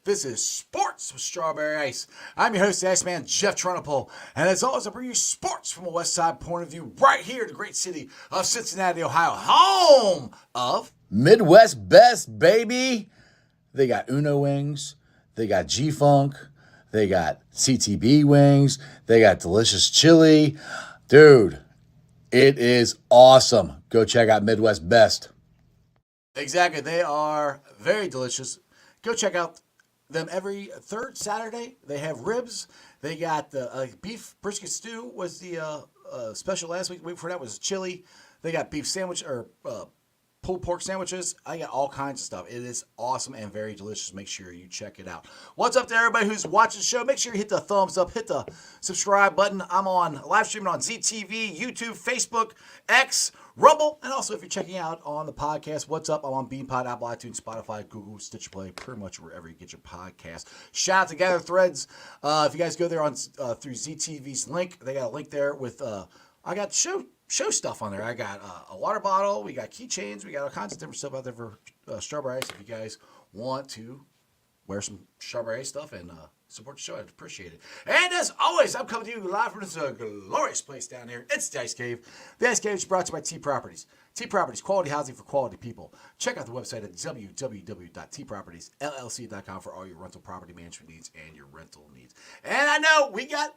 This is Sports with Strawberry Ice. I'm your host, the Iceman, Jeff Trunapole. And as always, I bring you sports from a West Side point of view right here in the great city of Cincinnati, Ohio, home of Midwest Best, baby. They got Uno wings. They got G-Funk. They got CTB wings. They got delicious chili. Dude, it is awesome. Go check out Midwest Best. Exactly. They are very delicious. Go check out them every third Saturday. They have ribs. They got the beef brisket stew was the special last week. The week before that was chili. They got beef sandwich or pulled pork sandwiches. I got all kinds of stuff. It is awesome and very delicious. Make sure you check it out. What's up to everybody who's watching the show? Make sure you hit the thumbs up, hit the subscribe button. I'm on live streaming on ZTV, YouTube, Facebook, X, Rumble, and also if you're checking out on the podcast, what's up? I'm on BeanPod, Apple, iTunes, Spotify, Google, Stitcher Play, pretty much wherever you get your podcast. Shout out to Gather Threads. If you guys go there on through ZTV's link, they got a link there with I got show stuff on there. I got a water bottle. We got keychains. We got all kinds of different stuff out there for Strawberry Ice. If you guys want to wear some Strawberry Ice stuff and support the show, I'd appreciate it. And as always, I'm coming to you live from this glorious place down here. It's the Ice Cave. The Ice Cave is brought to you by T Properties. T Properties, quality housing for quality people. Check out the website at www.tpropertiesllc.com for all your rental property management needs and your rental needs. And I know we got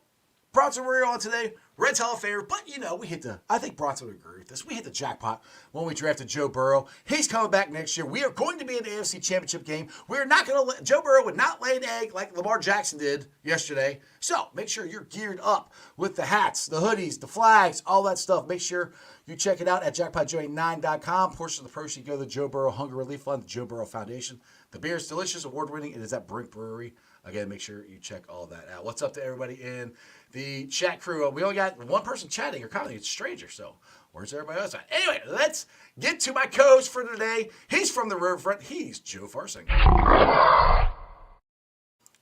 Bronson Warrior on today, Reds Hall of Famer, but I think Bronson would agree with this. We hit the jackpot when we drafted Joe Burrow. He's coming back next year. We are going to be in the AFC Championship game. We're not going to let, Joe Burrow would not lay an egg like Lamar Jackson did yesterday. So make sure you're geared up with the hats, the hoodies, the flags, all that stuff. Make sure you check it out at jackpotjoey9.com. Portion of the proceeds go to the Joe Burrow Hunger Relief Fund, the Joe Burrow Foundation. The beer is delicious, award-winning. It is at Brink Brewery. Again, make sure you check all that out. What's up to everybody in the chat crew? We only got one person chatting or commenting. It's a stranger, so where's everybody else at? Anyway, let's get to my co-host for today. He's from the riverfront. He's Joe Farsing.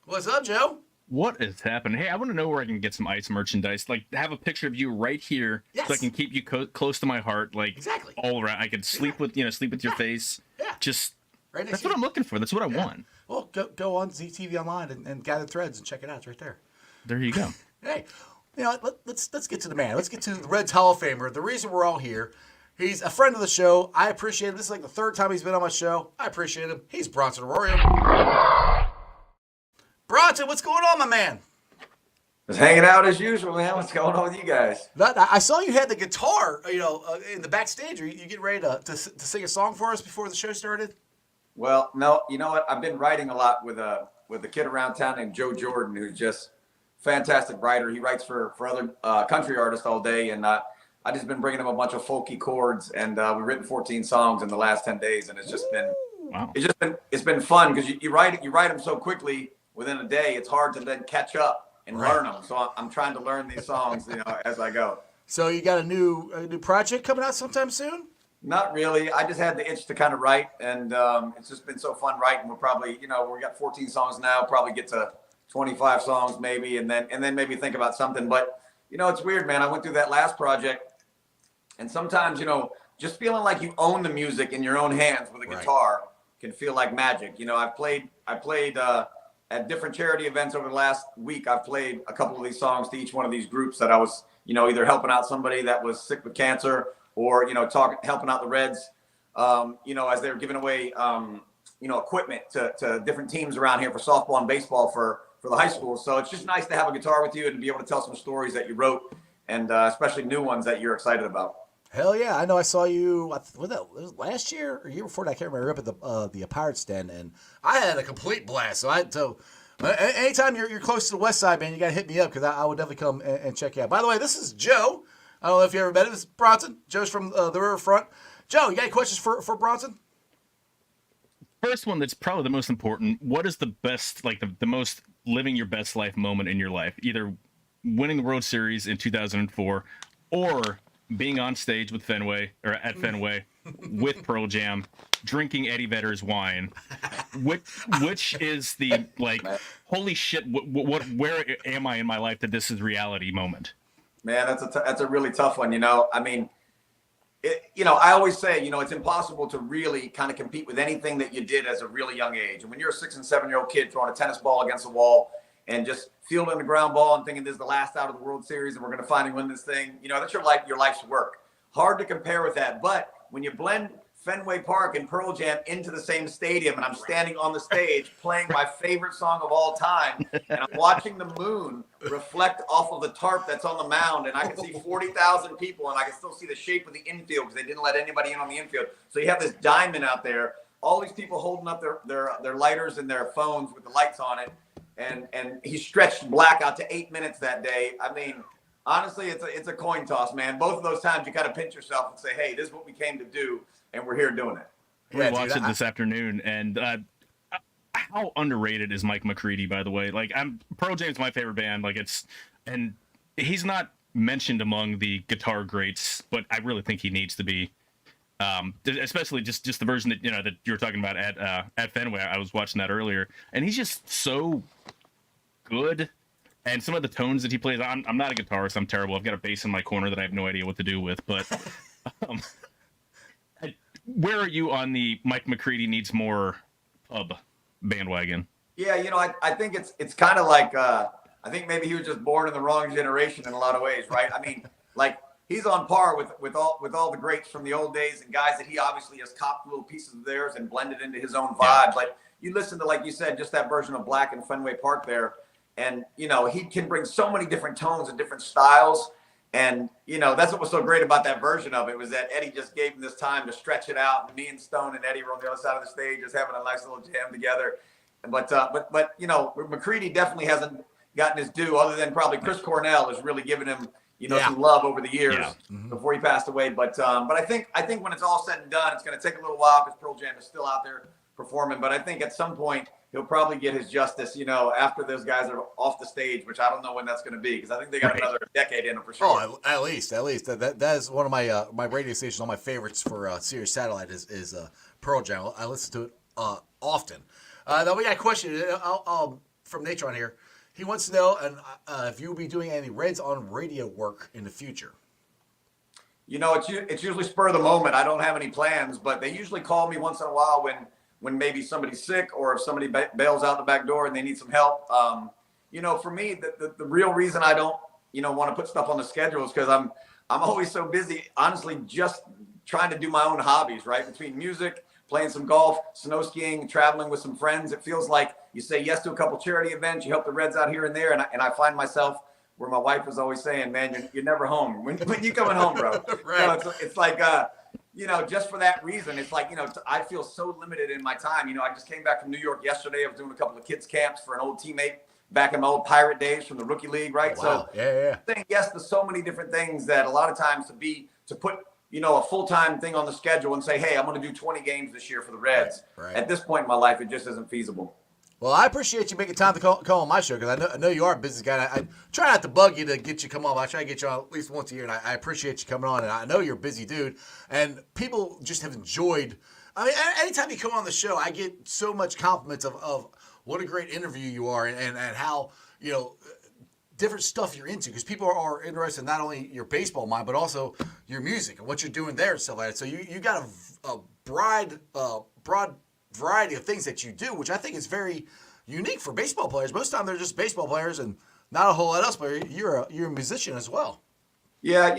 What's up, Joe? What is happening? Hey, I want to know where I can get some ice merchandise. Like, have a picture of you right here, yes, so I can keep you close to my heart. Like, exactly, all around. I could sleep with your face. Yeah, just right. That's what I'm looking for. That's what I want. Well, go on ZTV online and gather threads and check it out. It's right there. There you go. Hey, let's get to the man. Let's get to the Reds Hall of Famer. The reason we're all here. He's a friend of the show. I appreciate him. This is like the third time he's been on my show. I appreciate him. He's Bronson Warrior. Bronson, what's going on, my man? Just hanging out as usual, man. What's going on with you guys? I saw you had the guitar, in the backstage. Are you getting ready to sing a song for us before the show started? Well, no. You know what? I've been writing a lot with a kid around town named Joe Jordan, who's just fantastic writer. He writes for other country artists all day, and I just been bringing him a bunch of folky chords, and we've written 14 songs in the last 10 days, and it's just been it's been fun because you write them so quickly within a day. It's hard to then catch up and learn them. So I'm trying to learn these songs, as I go. So you got a new project coming out sometime soon? Not really. I just had the itch to kind of write, and it's just been so fun writing. We'll probably, we got 14 songs now. Probably get to 25 songs maybe, and then maybe think about something. But it's weird, man. I went through that last project, and sometimes just feeling like you own the music in your own hands with a guitar can feel like magic. I played at different charity events over the last week. I've played a couple of these songs to each one of these groups that I was, either helping out somebody that was sick with cancer, or helping out the Reds, as they were giving away, equipment to different teams around here for softball and baseball for the high school. So it's just nice to have a guitar with you and be able to tell some stories that you wrote and especially new ones that you're excited about. Hell yeah! I know. I saw you. Was that last year or year before that? I can't remember. Up at the Pirates Den, and I had a complete blast. Anytime you're close to the West Side, man, you gotta hit me up because I would definitely come and check you out. By the way, this is Joe. I don't know if you ever met him. This is Bronson. Joe's from the Riverfront. Joe, you got any questions for Bronson? First one that's probably the most important. What is the best, like the most living your best life moment in your life? Either winning the World Series in 2004 or being on stage with Fenway or at Fenway with Pearl Jam, drinking Eddie Vedder's wine. Which is the like, holy shit, where am I in my life that this is reality moment? Man, that's a really tough one. I mean, I always say, it's impossible to really kind of compete with anything that you did as a really young age. And when you're a 6 and 7-year-old kid throwing a tennis ball against the wall and just fielding the ground ball and thinking this is the last out of the World Series and we're going to finally win this thing, that's your life's work. Hard to compare with that. But when you blend Fenway Park and Pearl Jam into the same stadium, and I'm standing on the stage playing my favorite song of all time, and I'm watching the moon reflect off of the tarp that's on the mound, and I can see 40,000 people, and I can still see the shape of the infield because they didn't let anybody in on the infield. So you have this diamond out there, all these people holding up their lighters and their phones with the lights on it, and he stretched black out to 8 minutes that day. I mean, honestly, it's a coin toss, man. Both of those times you got to pinch yourself and say, hey, this is what we came to do. And we're here doing it. We watched it this afternoon, and how underrated is Mike McCready, by the way? Like, Pearl Jam's my favorite band. Like, and he's not mentioned among the guitar greats, but I really think he needs to be. Especially just the version that that you were talking about at Fenway. I was watching that earlier, and he's just so good. And some of the tones that he plays, I'm not a guitarist. I'm terrible. I've got a bass in my corner that I have no idea what to do with, but. Where are you on the Mike McCready needs more pub bandwagon? Yeah, I think it's kind of like I think maybe he was just born in the wrong generation in a lot of ways, right? I mean, like he's on par with all the greats from the old days and guys that he obviously has copped little pieces of theirs and blended into his own vibe. Yeah. But you listen to, like you said, just that version of Black in Fenway Park there, and he can bring so many different tones and different styles. And, that's what was so great about that version of it was that Eddie just gave him this time to stretch it out. And me and Stone and Eddie were on the other side of the stage just having a nice little jam together. But McCready definitely hasn't gotten his due other than probably Chris Cornell has really given him, some love over the years before he passed away. But I think when it's all said and done, it's going to take a little while because Pearl Jam is still out there performing. But I think at some point, he'll probably get his justice, after those guys are off the stage, which I don't know when that's going to be because I think they got another decade in them for sure. Oh, at least that is one of my my radio stations. All my favorites for Sirius Satellite is Pearl Jam. I listen to it often. Now we got a question from Nature on here. He wants to know if you will be doing any Reds on radio work in the future. It's usually spur of the moment. I don't have any plans, but they usually call me once in a while when maybe somebody's sick or if somebody bails out the back door and they need some help. For me, the real reason I don't, want to put stuff on the schedule is because I'm always so busy, honestly, just trying to do my own hobbies, right? Between music, playing some golf, snow skiing, traveling with some friends. It feels like you say yes to a couple charity events, you help the Reds out here and there. And I find myself where my wife is always saying, man, you're never home. When you coming home, bro? Right. So it's like, just for that reason, it's like, I feel so limited in my time. I just came back from New York yesterday. I was doing a couple of kids camps for an old teammate back in my old Pirate days from the rookie league, right? Wow. So yeah. saying yes to so many different things that a lot of times to put, a full-time thing on the schedule and say, hey, I'm going to do 20 games this year for the Reds. Right. At this point in my life, it just isn't feasible. Well, I appreciate you making time to call on my show because I know you are a busy guy. I try not to bug you to get you come on. I try to get you on at least once a year, and I appreciate you coming on. And I know you're a busy dude, and people just have enjoyed. I mean, anytime you come on the show, I get so much compliments of what a great interview you are, and how different stuff you're into because people are interested in not only your baseball mind but also your music and what you're doing there and stuff like that. So you got a broad variety of things that you do, which I think is very unique for baseball players. Most of the time they're just baseball players and not a whole lot else, but you're a musician as well. Yeah,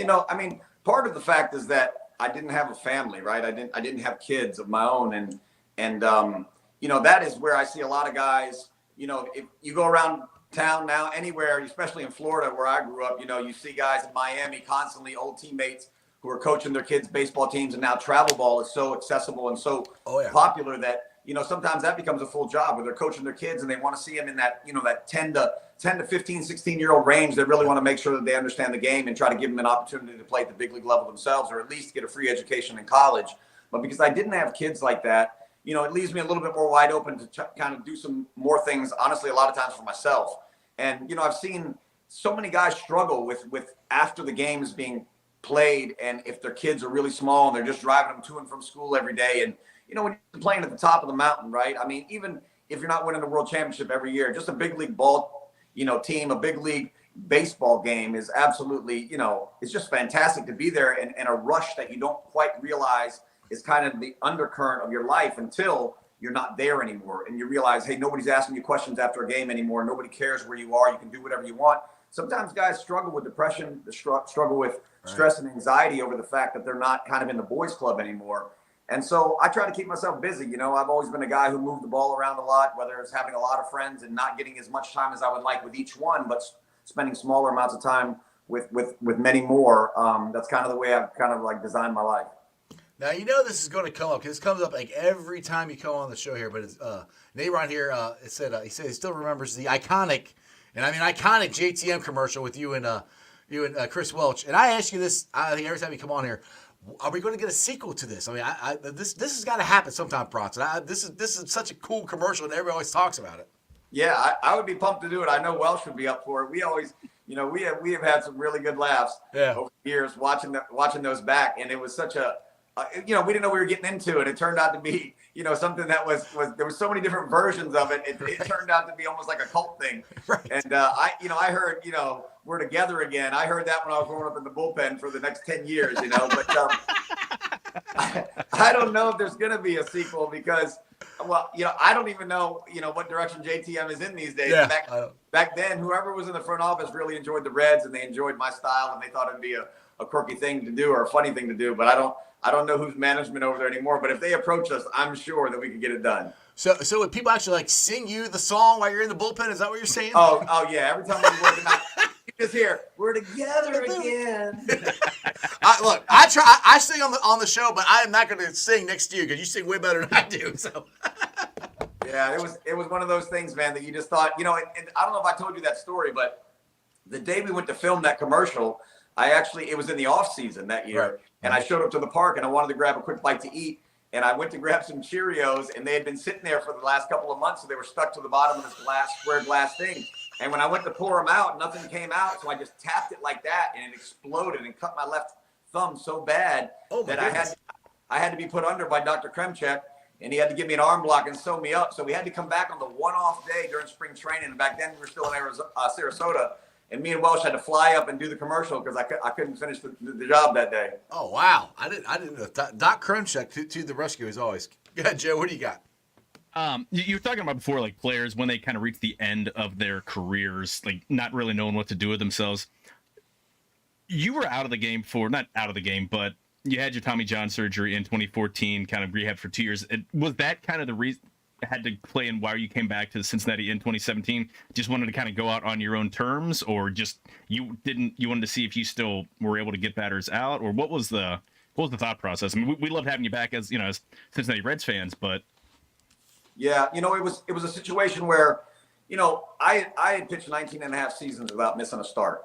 part of the fact is that I didn't have a family, right? I didn't have kids of my own, and that is where I see a lot of guys. If you go around town now, anywhere, especially in Florida where I grew up, you know, you see guys in Miami constantly, old teammates who are coaching their kids' baseball teams, and now travel ball is so accessible and so popular that, you know, sometimes that becomes a full job where they're coaching their kids and they want to see them in that, you know, that 10 to 15, 16-year-old range. They really want to make sure that they understand the game and try to give them an opportunity to play at the big league level themselves, or at least get a free education in college. But because I didn't have kids like that, you know, it leaves me a little bit more wide open to kind of do some more things, honestly, a lot of times for myself. And, you know, I've seen so many guys struggle with after the game is being played, and if their kids are really small and they're just driving them to and from school every day. And, you know, when you're playing at the top of the mountain, right? I mean, even if you're not winning the world championship every year, just a big league ball, you know, team, a big league baseball game is absolutely, you know, it's just fantastic to be there, and a rush that you don't quite realize is kind of the undercurrent of your life until you're not there anymore. And you realize, hey, nobody's asking you questions after a game anymore. Nobody cares where you are. You can do whatever you want. Sometimes guys struggle with depression, struggle with stress and anxiety over the fact that they're not kind of in the boys club anymore. And so I try to keep myself busy. You know, I've always been a guy who moved the ball around a lot, whether it's having a lot of friends and not getting as much time as I would like with each one, but spending smaller amounts of time with many more. That's kind of the way I've kind of like designed my life. Now, you know this is going to come up, because this comes up like every time you come on the show here. But it's, Nate here, he said he still remembers the iconic JTM commercial with you and Chris Welch. And I ask you this, I think every time you come on here, are we going to get a sequel to this? I mean, this has got to happen sometime, Bronson. This is such a cool commercial, and everybody always talks about it. Yeah, I would be pumped to do it. I know Welsh would be up for it. We always, you know, we have had some really good laughs over the years watching those back, and it was such a you know, we didn't know we were getting into it. It turned out to be, you know, something that was there were so many different versions of it. It turned out to be almost like a cult thing. Right. And I heard, you know, we're together again. I heard that when I was growing up in the bullpen for the next 10 years, you know. But I don't know if there's going to be a sequel because, well, you know, I don't even know, you know, what direction JTM is in these days. Yeah. Back then, whoever was in the front office really enjoyed the Reds, and they enjoyed my style, and they thought it'd be a quirky thing to do or a funny thing to do. But I don't know who's management over there anymore, but if they approach us, I'm sure that we can get it done. So would people actually like sing you the song while you're in the bullpen? Is that what you're saying? Oh yeah. Every time we're working out, you just hear, "We're together again." I sing on the show, but I am not going to sing next to you because you sing way better than I do. So. Yeah, it was one of those things, man, that you just thought, you know, and I don't know if I told you that story, but the day we went to film that commercial, it was in the off season that year. Right. And I showed up to the park and I wanted to grab a quick bite to eat. And I went to grab some Cheerios, and they had been sitting there for the last couple of months. So they were stuck to the bottom of this square glass thing. And when I went to pour them out, nothing came out. So I just tapped it like that, and it exploded and cut my left thumb so bad that I had to be put under by Dr. 𝐁𝐑𝐎𝐍, and he had to give me an arm block and sew me up. So we had to come back on the one-off day during spring training. And back then we were still in Sarasota. And me and Welsh had to fly up and do the commercial because I couldn't finish the job that day. Oh wow! I didn't know. Doc 𝐁𝐑𝐎𝐍 to the rescue as always. Go ahead, Joe. What do you got? You were talking about before, like players when they kind of reach the end of their careers, like not really knowing what to do with themselves. You were out of the game not out of the game, but you had your Tommy John surgery in 2014, kind of rehab for 2 years. Was that kind of the reason? Had to play in why you came back to Cincinnati in 2017? Just wanted to kind of go out on your own terms, or just you wanted to see if you still were able to get batters out, or what was the thought process? I mean, we loved having you back as, you know, as Cincinnati Reds fans, but yeah, you know, it was a situation where, you know, I had pitched 19 and a half seasons without missing a start.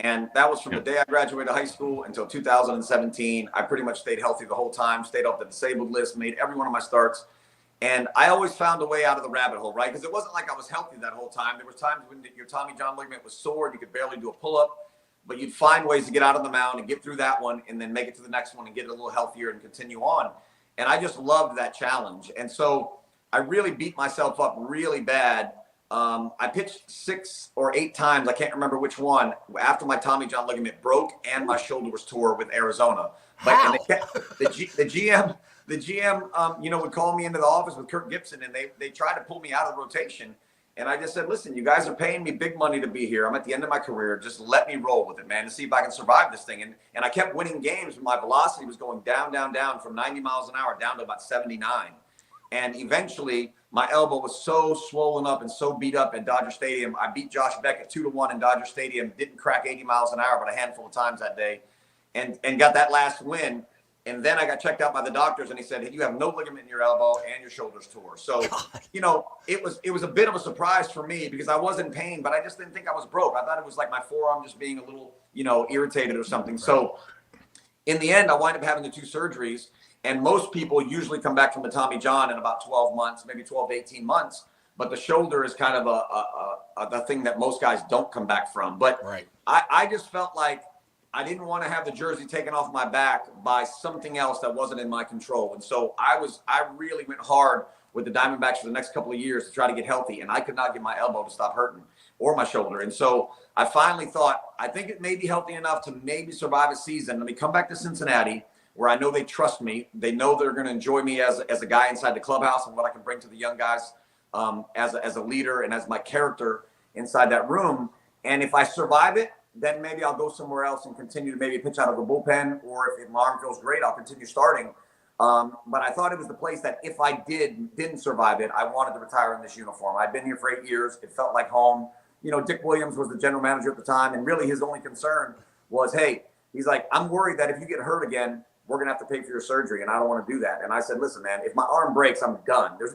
And that was from the day I graduated high school until 2017. I pretty much stayed healthy the whole time, stayed off the disabled list, made every one of my starts. And I always found a way out of the rabbit hole, right? Because it wasn't like I was healthy that whole time. There was times when your Tommy John ligament was sore, you could barely do a pull-up, but you'd find ways to get out of the mound and get through that one and then make it to the next one and get a little healthier and continue on. And I just loved that challenge. And so I really beat myself up really bad. I pitched 6 or 8 times, I can't remember which one, after my Tommy John ligament broke and my shoulder was tore with Arizona. But the GM, you know, would call me into the office with Kirk Gibson, and they tried to pull me out of the rotation. And I just said, listen, you guys are paying me big money to be here. I'm at the end of my career. Just let me roll with it, man, to see if I can survive this thing. And I kept winning games, but my velocity was going down from 90 miles an hour down to about 79. And eventually, my elbow was so swollen up and so beat up at Dodger Stadium. I beat Josh Beckett 2-1 in Dodger Stadium. Didn't crack 80 miles an hour, but a handful of times that day, and got that last win. And then I got checked out by the doctors, and he said, hey, you have no ligament in your elbow and your shoulder's tore. So, you know, it was a bit of a surprise for me because I was in pain, but I just didn't think I was broke. I thought it was like my forearm just being a little, you know, irritated or something. Right. So in the end, I wind up having the 2 surgeries. And most people usually come back from the Tommy John in about 12 months, maybe 12 to 18 months. But the shoulder is kind of the thing that most guys don't come back from. But right. I just felt like I didn't want to have the jersey taken off my back by something else that wasn't in my control. And so I really went hard with the Diamondbacks for the next couple of years to try to get healthy. And I could not get my elbow to stop hurting or my shoulder. And so I finally thought, I think it may be healthy enough to maybe survive a season. Let me come back to Cincinnati, where I know they trust me. They know they're going to enjoy me as a guy inside the clubhouse and what I can bring to the young guys as a leader and as my character inside that room. And if I survive it, then maybe I'll go somewhere else and continue to maybe pitch out of the bullpen, or if my arm feels great, I'll continue starting. But I thought it was the place that if I didn't survive it, I wanted to retire in this uniform. I'd been here for 8 years. It felt like home. You know, Dick Williams was the general manager at the time, and really his only concern was, hey, he's like, I'm worried that if you get hurt again, we're going to have to pay for your surgery, and I don't want to do that. And I said, listen, man, if my arm breaks, I'm done. There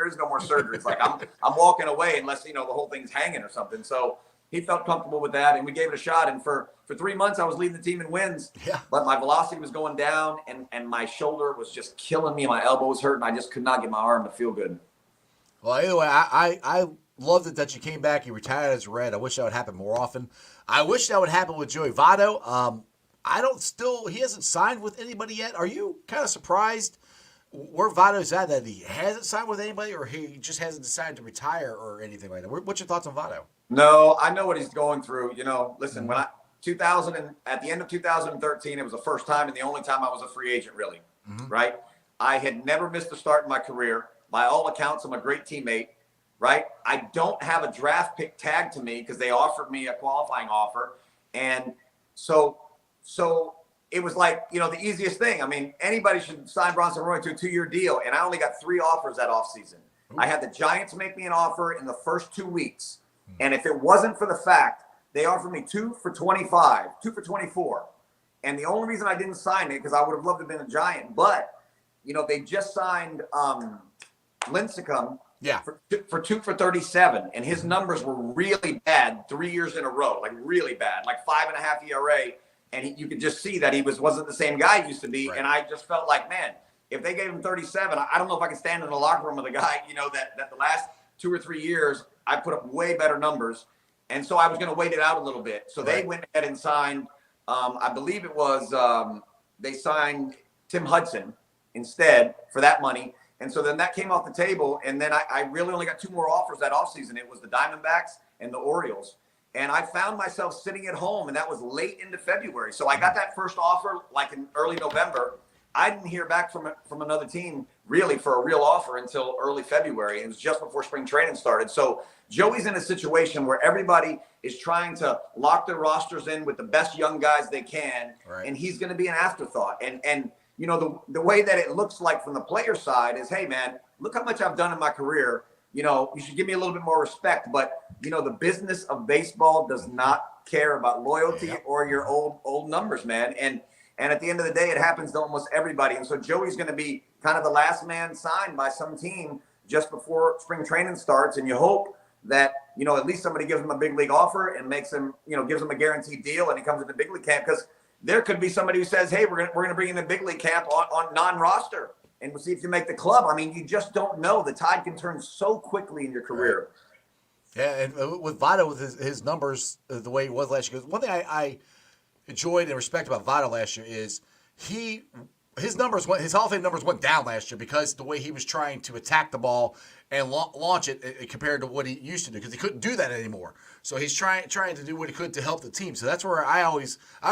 is no more surgery. It's like I'm walking away unless, you know, the whole thing's hanging or something. So he felt comfortable with that, and we gave it a shot. And for 3 months, I was leading the team in wins. Yeah. But my velocity was going down, and my shoulder was just killing me. My elbow was hurting. I just could not get my arm to feel good. Well, anyway, I loved it that you came back. You retired as Red. I wish that would happen more often. I wish that would happen with Joey Votto. He hasn't signed with anybody yet. Are you kind of surprised where Votto's at, that he hasn't signed with anybody, or he just hasn't decided to retire or anything like that? What's your thoughts on Votto? No, I know what he's going through. You know, listen, when at the end of 2013, it was the first time and the only time I was a free agent, really, right? I had never missed a start in my career. By all accounts, I'm a great teammate, right? I don't have a draft pick tagged to me because they offered me a qualifying offer. And so it was like, you know, the easiest thing. I mean, anybody should sign Bronson Roy to a 2-year deal. And I only got 3 offers that offseason. I had the Giants make me an offer in the first 2 weeks. And if it wasn't for the fact they offered me 2 for 25, 2 for 24. And the only reason I didn't sign it, because I would have loved to have been a Giant, but, you know, they just signed Lincecum for 2 for 37. And his numbers were really bad 3 years in a row, like really bad, like 5.5 ERA. And you could just see that he wasn't the same guy he used to be. Right. And I just felt like, man, if they gave him 37, I don't know if I can stand in the locker room with a guy, you know, that the last 2 or 3 years, I put up way better numbers. And so I was going to wait it out a little bit. So they went ahead and signed, I believe it was, they signed Tim Hudson instead for that money. And so then that came off the table. And then I really only got 2 more offers that offseason. It was the Diamondbacks and the Orioles. And I found myself sitting at home, and that was late into February. So I got that first offer like in early November. I didn't hear back from another team really for a real offer until early February. It was just before spring training started. So Joey's in a situation where everybody is trying to lock their rosters in with the best young guys they can, and he's going to be an afterthought. And you know, the way that it looks like from the player side is, hey, man, look how much I've done in my career. You know, you should give me a little bit more respect. But, you know, the business of baseball does not care about loyalty or your old numbers, man. And at the end of the day, it happens to almost everybody. And so Joey's going to be kind of the last man signed by some team just before spring training starts. And you hope that, you know, at least somebody gives him a big league offer and makes him, you know, gives him a guaranteed deal and he comes into big league camp. Because there could be somebody who says, hey, we're going to bring him in big league camp on non-roster. And we'll see if you make the club. I mean, you just don't know. The tide can turn so quickly in your career. Yeah, and with Votto, with his numbers, the way he was last year, one thing I enjoyed and respect about Votto last year is his Hall of Fame numbers went down last year because the way he was trying to attack the ball and launch it compared to what he used to do, because he couldn't do that anymore. So he's trying to do what he could to help the team. So that's where I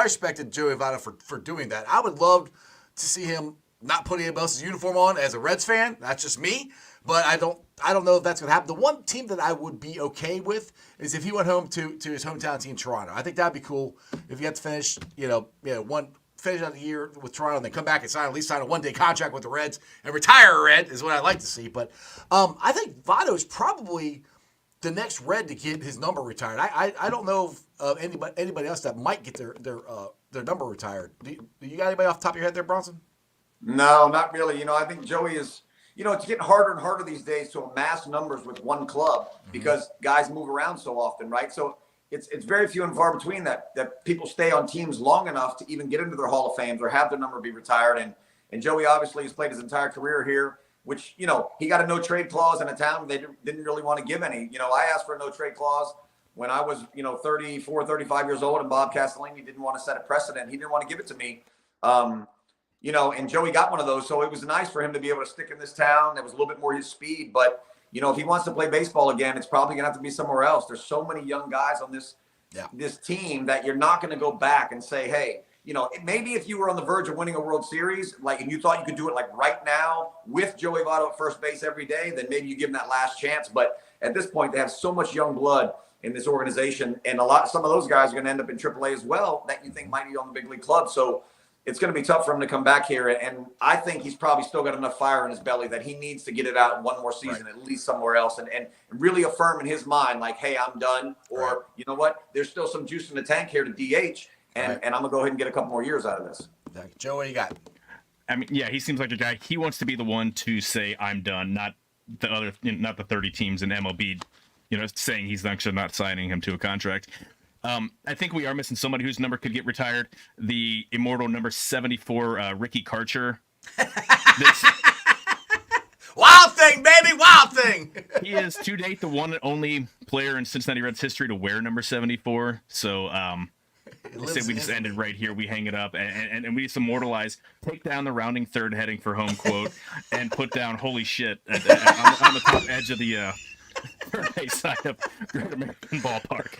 respected Joey Votto for doing that. I would love to see him not put anybody else's uniform on as a Reds fan. That's just me. But I don't know if that's going to happen. The one team that I would be okay with is if he went home to his hometown team, Toronto. I think that'd be cool if you had to finish, finish out the year with Toronto and then come back and at least sign a one-day contract with the Reds and retire a Red is what I'd like to see. But I think Votto is probably the next Red to get his number retired. I don't know of anybody else that might get their number retired. Do you got anybody off the top of your head there, Bronson? No, not really. I think Joey is, it's getting harder and harder these days to amass numbers with one club because guys move around so often, right? So it's very few and far between that people stay on teams long enough to even get into their Hall of Fames or have their number be retired. And Joey obviously has played his entire career here, which, he got a no-trade clause in a town they didn't really want to give any. I asked for a no-trade clause when I was, 34, 35 years old, and Bob Castellini didn't want to set a precedent. He didn't want to give it to me. And Joey got one of those. So it was nice for him to be able to stick in this town. That was a little bit more his speed. But, if he wants to play baseball again, it's probably going to have to be somewhere else. There's so many young guys on this team that you're not going to go back and say, hey, maybe if you were on the verge of winning a World Series, and you thought you could do it right now with Joey Votto at first base every day, then maybe you give him that last chance. But at this point, they have so much young blood in this organization. And some of those guys are going to end up in AAA as well that you think might be on the big league club. So it's going to be tough for him to come back here. And I think he's probably still got enough fire in his belly that he needs to get it out in one more season, at least somewhere else, and really affirm in his mind, hey, I'm done. Or, you know what, there's still some juice in the tank here to DH, and I'm going to go ahead and get a couple more years out of this. Joe, what do you got? I mean, yeah, he seems like a guy. He wants to be the one to say, I'm done, not the 30 teams in MLB, saying he's actually not signing him to a contract. I think we are missing somebody whose number could get retired. The immortal number 74, Ricky Karcher. Wild thing, baby, wild thing. He is to date the one and only player in Cincinnati Reds history to wear number 74. So they say we just ended right here. We hang it up and we just immortalize, take down the rounding third heading for home quote, and put down holy shit on the top edge of the side of Great American Ballpark.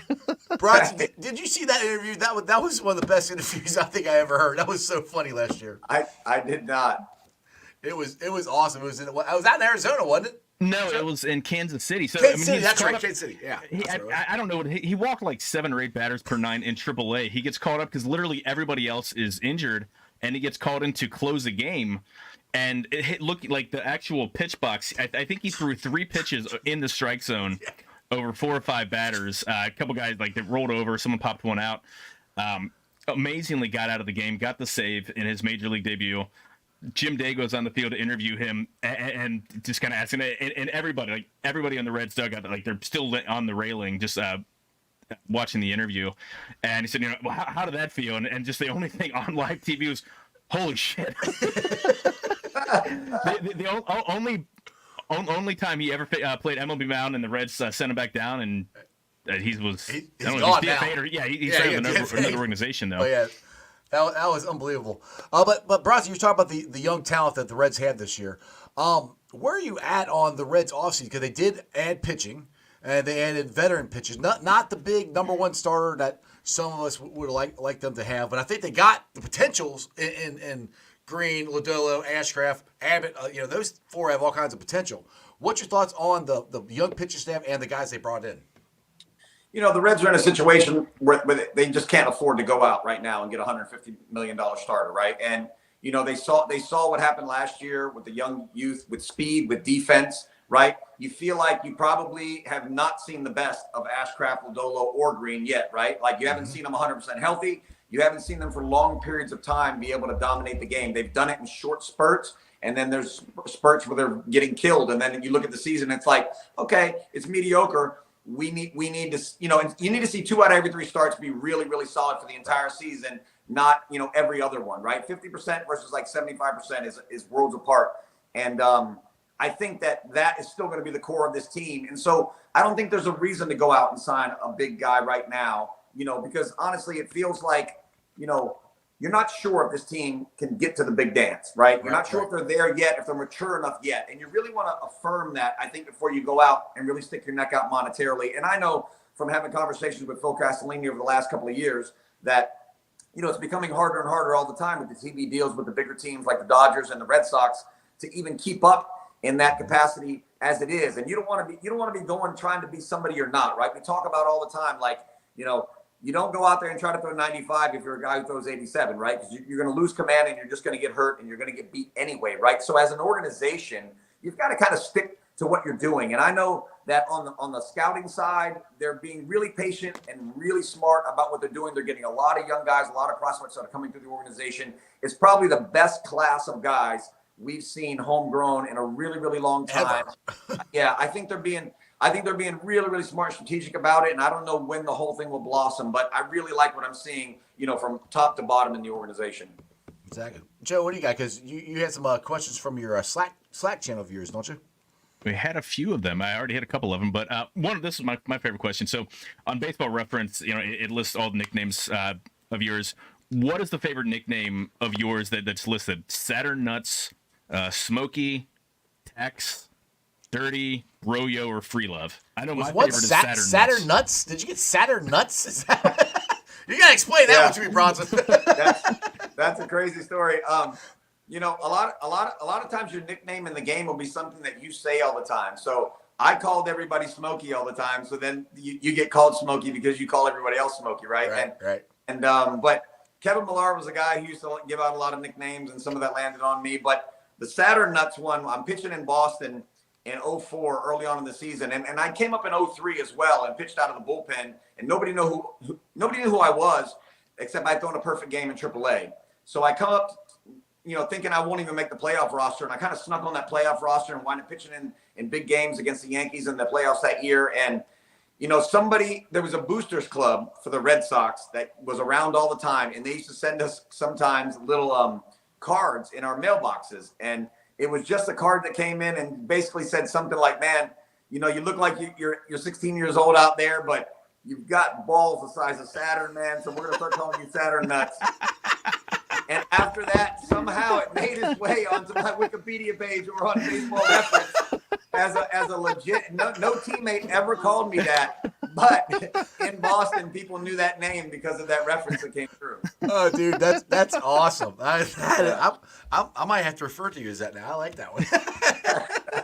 Bronson, did you see that interview? That was one of the best interviews I think I ever heard. That was so funny last year. I did not. It was awesome. I was out in Arizona, wasn't it? No, it was in Kansas City. So Kansas City, that's right. Kansas City, yeah. I don't know. He walked like 7 or 8 batters per 9 in AAA. He gets called up because literally everybody else is injured, and he gets called in to close a game. And it looked like the actual pitch box. I think he threw 3 pitches in the strike zone over 4 or 5 batters. A couple guys they rolled over. Someone popped one out. Amazingly got out of the game. Got the save in his major league debut. Jim Day goes on the field to interview him and just kind of asking. And everybody on the Reds dugout, they're still on the railing, just watching the interview. And he said, well, how did that feel? And just the only thing on live TV was, holy shit. the only time he ever played MLB mound and the Reds sent him back down, and he's gone now. He's another organization though. Oh, yeah, that was unbelievable. But Bronson, you talking about the young talent that the Reds had this year. Where are you at on the Reds offseason? Because they did add pitching and they added veteran pitchers. Not the big number one starter that some of us would like them to have, but I think they got the potentials in Green, Lodolo, Ashcraft, Abbott. Those 4 have all kinds of potential. What's your thoughts on the young pitching staff and the guys they brought in? The Reds are in a situation where they just can't afford to go out right now and get a $150 million starter, right? And they saw what happened last year with the young youth, with speed, with defense, right? You feel like you probably have not seen the best of Ashcraft, Lodolo, or Green yet, right? You haven't seen them 100% healthy. You haven't seen them for long periods of time be able to dominate the game. They've done it in short spurts, and then there's spurts where they're getting killed. And then you look at the season, it's okay, it's mediocre. We need to, and you need to see 2 out of every 3 starts be really, really solid for the entire season, not, every other one, right? 50% versus 75% is worlds apart. And I think that is still going to be the core of this team. And so I don't think there's a reason to go out and sign a big guy right now, because honestly, it feels like, you're not sure if this team can get to the big dance, right? You're not sure if they're there yet, if they're mature enough yet. And you really want to affirm that, I think, before you go out and really stick your neck out monetarily. And I know from having conversations with Phil Castellini over the last couple of years that, it's becoming harder and harder all the time with the TV deals with the bigger teams like the Dodgers and the Red Sox to even keep up in that capacity as it is. And you don't want to be going trying to be somebody you're not, right? We talk about all the time, you don't go out there and try to throw 95 if you're a guy who throws 87, right? Because you're going to lose command and you're just going to get hurt and you're going to get beat anyway, right? So as an organization, you've got to kind of stick to what you're doing. And I know that on the scouting side, they're being really patient and really smart about what they're doing. They're getting a lot of young guys, a lot of prospects that are coming through the organization. It's probably the best class of guys we've seen homegrown in a really, really long time. Yeah, I think they're being really, really smart and strategic about it. And I don't know when the whole thing will blossom, but I really like what I'm seeing, from top to bottom in the organization. Exactly. Joe, what do you got? Because you had some questions from your Slack channel viewers, don't you? We had a few of them. I already had a couple of them, but this is my favorite question. So on Baseball Reference, it lists all the nicknames of yours. What is the favorite nickname of yours that's listed? Saturn Nuts, Smokey, Tex, Dirty, Royo, or Free Love? I know my favorite is Saturn Nuts. Did you get Saturn Nuts? Is that... You gotta explain that one to me, Bronson. That's a crazy story. A lot of times your nickname in the game will be something that you say all the time. So I called everybody Smokey all the time. So then you get called Smokey because you call everybody else Smokey, right? Right. But Kevin Millar was a guy who used to give out a lot of nicknames, and some of that landed on me. But the Saturn Nuts one, I'm pitching in Boston in 04 early on in the season. And I came up in 03 as well and pitched out of the bullpen, and nobody knew who I was, except I'd thrown a perfect game in AAA. So I come up, thinking I won't even make the playoff roster. And I kind of snuck on that playoff roster and wound up pitching in big games against the Yankees in the playoffs that year. And, there was a boosters club for the Red Sox that was around all the time. And they used to send us sometimes little cards in our mailboxes. And it was just a card that came in and basically said something like, man, you look like you're 16 years old out there, but you've got balls the size of Saturn, man. So we're going to start calling you Saturn Nuts. And after that, somehow it made its way onto my Wikipedia page or on Baseball Reference as a legit. No teammate ever called me that, but in Boston, people knew that name because of that reference that came through. Oh, dude, that's awesome. I might have to refer to you as that now. I like that one.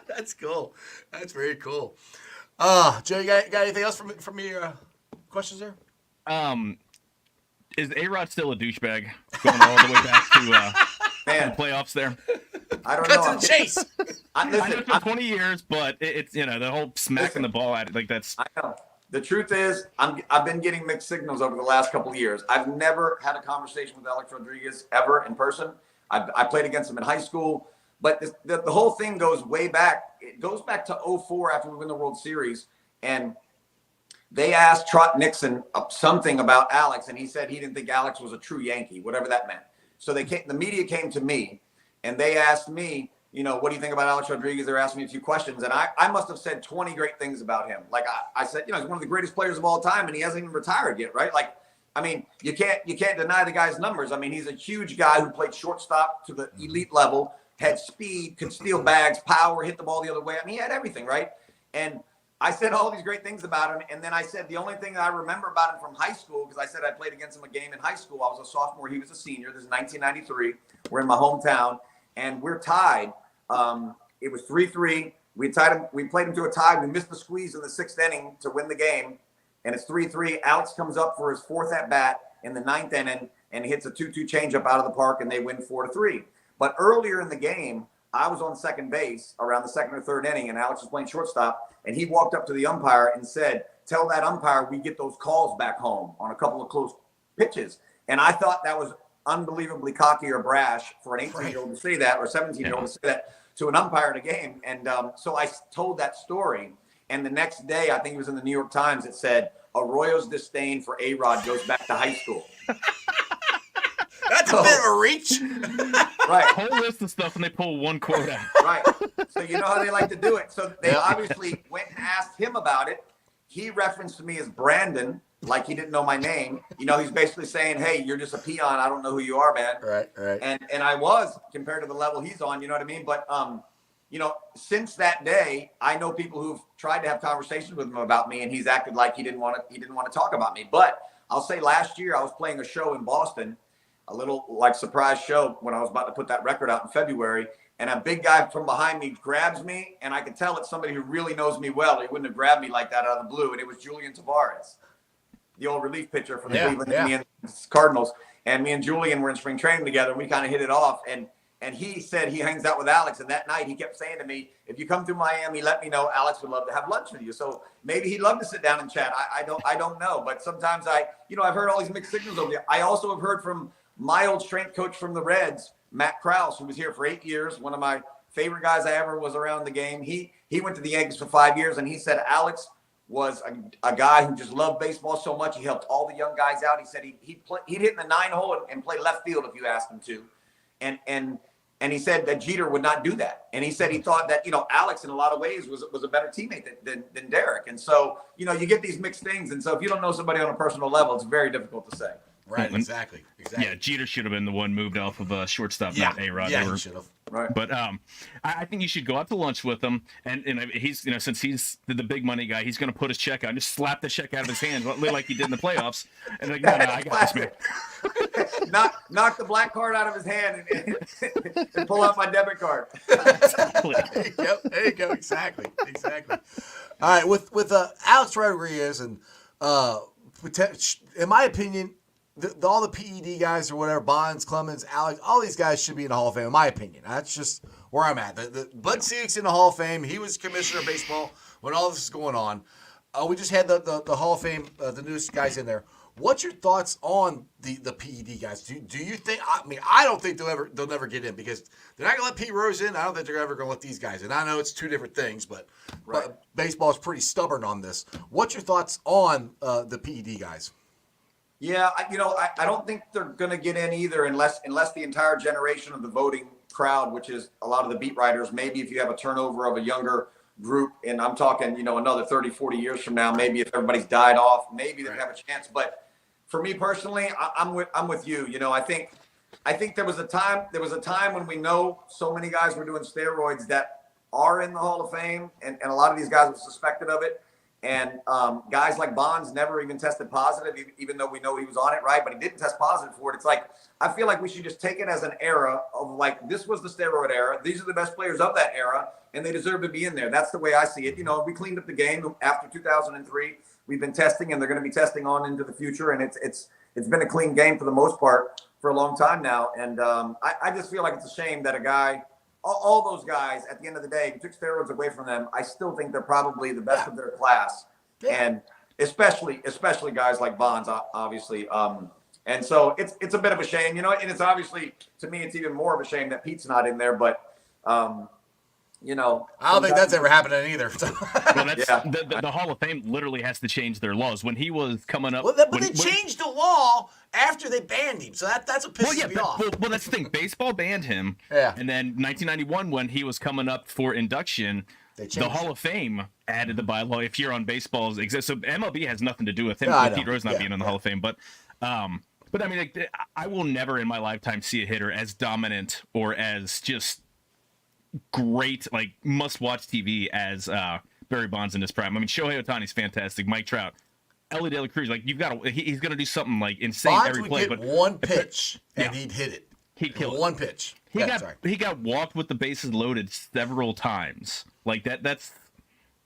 That's cool. That's very cool. Joe, you got anything else from your questions there? Is A-Rod still a douchebag going all the way back to the playoffs there? I don't know. Cut to the chase. I know it's been 20 years, but it's the whole smacking the ball at it, like that's. I know. The truth is, I've been getting mixed signals over the last couple of years. I've never had a conversation with Alex Rodriguez ever in person. I played against him in high school, but the whole thing goes way back. It goes back to 04 after we win the World Series, and they asked Trot Nixon something about Alex, and he said he didn't think Alex was a true Yankee, whatever that meant. So the media came to me, and they asked me, what do you think about Alex Rodriguez? They're asking me a few questions, and I must have said 20 great things about him. Like I said, he's one of the greatest players of all time, and he hasn't even retired yet, right? Like, I mean, you can't deny the guy's numbers. I mean, he's a huge guy who played shortstop to the elite level, had speed, could steal bags, power, hit the ball the other way. I mean, he had everything, right? And I said all these great things about him, and then I said the only thing that I remember about him from high school, because I said I played against him a game in high school. I was a sophomore. He was a senior. This is 1993. We're in my hometown, and we're tied. It was 3-3. We tied him. We played him to a tie. We missed the squeeze in the 6th inning to win the game, and it's 3-3. Alex comes up for his 4th at bat in the 9th inning, and he hits a 2-2 changeup out of the park, and they win 4-3. But earlier in the game, I was on second base around the 2nd or 3rd inning, and Alex was playing shortstop, and he walked up to the umpire and said, "Tell that umpire we get those calls back home on a couple of close pitches." And I thought that was unbelievably cocky or brash for an 18-year-old to say that, or 17-year-old to say that to an umpire in a game. And so I told that story, and the next day, I think it was in the New York Times, it said, "Arroyo's disdain for A-Rod goes back to high school." That's a bit of a reach. Right. Whole list of stuff, and they pull one quote out. Right. So you know how they like to do it. So they obviously went and asked him about it. He referenced me as Brandon, like he didn't know my name. He's basically saying, "Hey, you're just a peon. I don't know who you are, man." Right. And I was, compared to the level he's on, you know what I mean? But since that day, I know people who've tried to have conversations with him about me, and he's acted like he didn't want to talk about me. But I'll say last year I was playing a show in Boston, a little like surprise show when I was about to put that record out in February, and a big guy from behind me grabs me, and I could tell it's somebody who really knows me well. He wouldn't have grabbed me like that out of the blue, and it was Julian Tavares. the old relief pitcher for the Yeah, Cleveland yeah. Indians Cardinals. And me and Julian were in spring training together, and we kind of hit it off. And he said he hangs out with Alex. And that night he kept saying to me, if you come through Miami, let me know. Alex would love to have lunch with you. So maybe he'd love to sit down and chat. I don't know. But sometimes I've heard all these mixed signals over there. I also have heard from my old strength coach from the Reds, Matt Krause, who was here for 8 years. One of my favorite guys I ever was around the game. He went to the Yankees for 5 years, and he said Alex was a guy who just loved baseball so much. He helped all the young guys out. He said he'd hit in the 9 hole and play left field if you asked him to. And he said that Jeter would not do that. And he said he thought that, Alex in a lot of ways was a better teammate than Derek. And so, you get these mixed things. And so if you don't know somebody on a personal level, it's very difficult to say. Right, exactly. Yeah, Jeter should have been the one moved off of shortstop, not A-Rod. Yeah, he should have. Right. But I think you should go out to lunch with him, and he's since he's the big money guy, he's going to put his check out and just slap the check out of his hand, like he did in the playoffs. And like, no, I got this, man. knock the black card out of his hand and pull out my debit card. There you go. Exactly. All right, with Alex Rodriguez and in my opinion, all the PED guys or whatever, Bonds, Clemens, Alex, all these guys should be in the Hall of Fame, in my opinion. That's just where I'm at. The Bud Selig's in the Hall of Fame. He was commissioner of baseball when all this is going on. We just had the Hall of Fame, the newest guys in there. What's your thoughts on the PED guys? Do you think? I don't think they'll never get in because they're not gonna let Pete Rose in. I don't think they're ever gonna let these guys in. I know it's two different things, but baseball is pretty stubborn on this. What's your thoughts on the PED guys? Yeah, I don't think they're going to get in either unless the entire generation of the voting crowd, which is a lot of the beat writers, maybe if you have a turnover of a younger group, and I'm talking, another 30, 40 years from now, maybe if everybody's died off, maybe they have a chance. But for me personally, I'm with you. I think there was a time when we know so many guys were doing steroids that are in the Hall of Fame, and a lot of these guys were suspected of it. And guys like Bonds never even tested positive, even though we know he was on it, right? But he didn't test positive for it. It's like, I feel like we should just take it as an era of like, this was the steroid era. These are the best players of that era, and they deserve to be in there. That's the way I see it. We cleaned up the game after 2003. We've been testing, and they're going to be testing on into the future. And it's been a clean game for the most part for a long time now. And I just feel like it's a shame that a guy, all those guys, at the end of the day, you took steroids away from them. I still think they're probably the best of their class, and especially guys like Bonds, obviously. And so it's a bit of a shame, and it's obviously, to me, it's even more of a shame that Pete's not in there. But I don't think that's ever happening either. Well, the Hall of Fame literally has to change their laws. When he was coming up, but they changed the law after they banned him, so that's what pisses me off. Well, that's the thing. Baseball banned him, and then 1991, when he was coming up for induction, the Hall of Fame added the bylaw if you're on baseball's exist. So MLB has nothing to do with him, with Pete Rose not being in the Hall of Fame. But I mean, like, I will never in my lifetime see a hitter as dominant or as just great, like must-watch TV as Barry Bonds in his prime. I mean, Shohei Ohtani's fantastic. Mike Trout, Ellie De La Cruz. Like, you've got to. He's going to do something like insane Bonds every would play. get But one pitch and he'd hit it. He'd kill it. One pitch. He got walked with the bases loaded several times. Like that. That's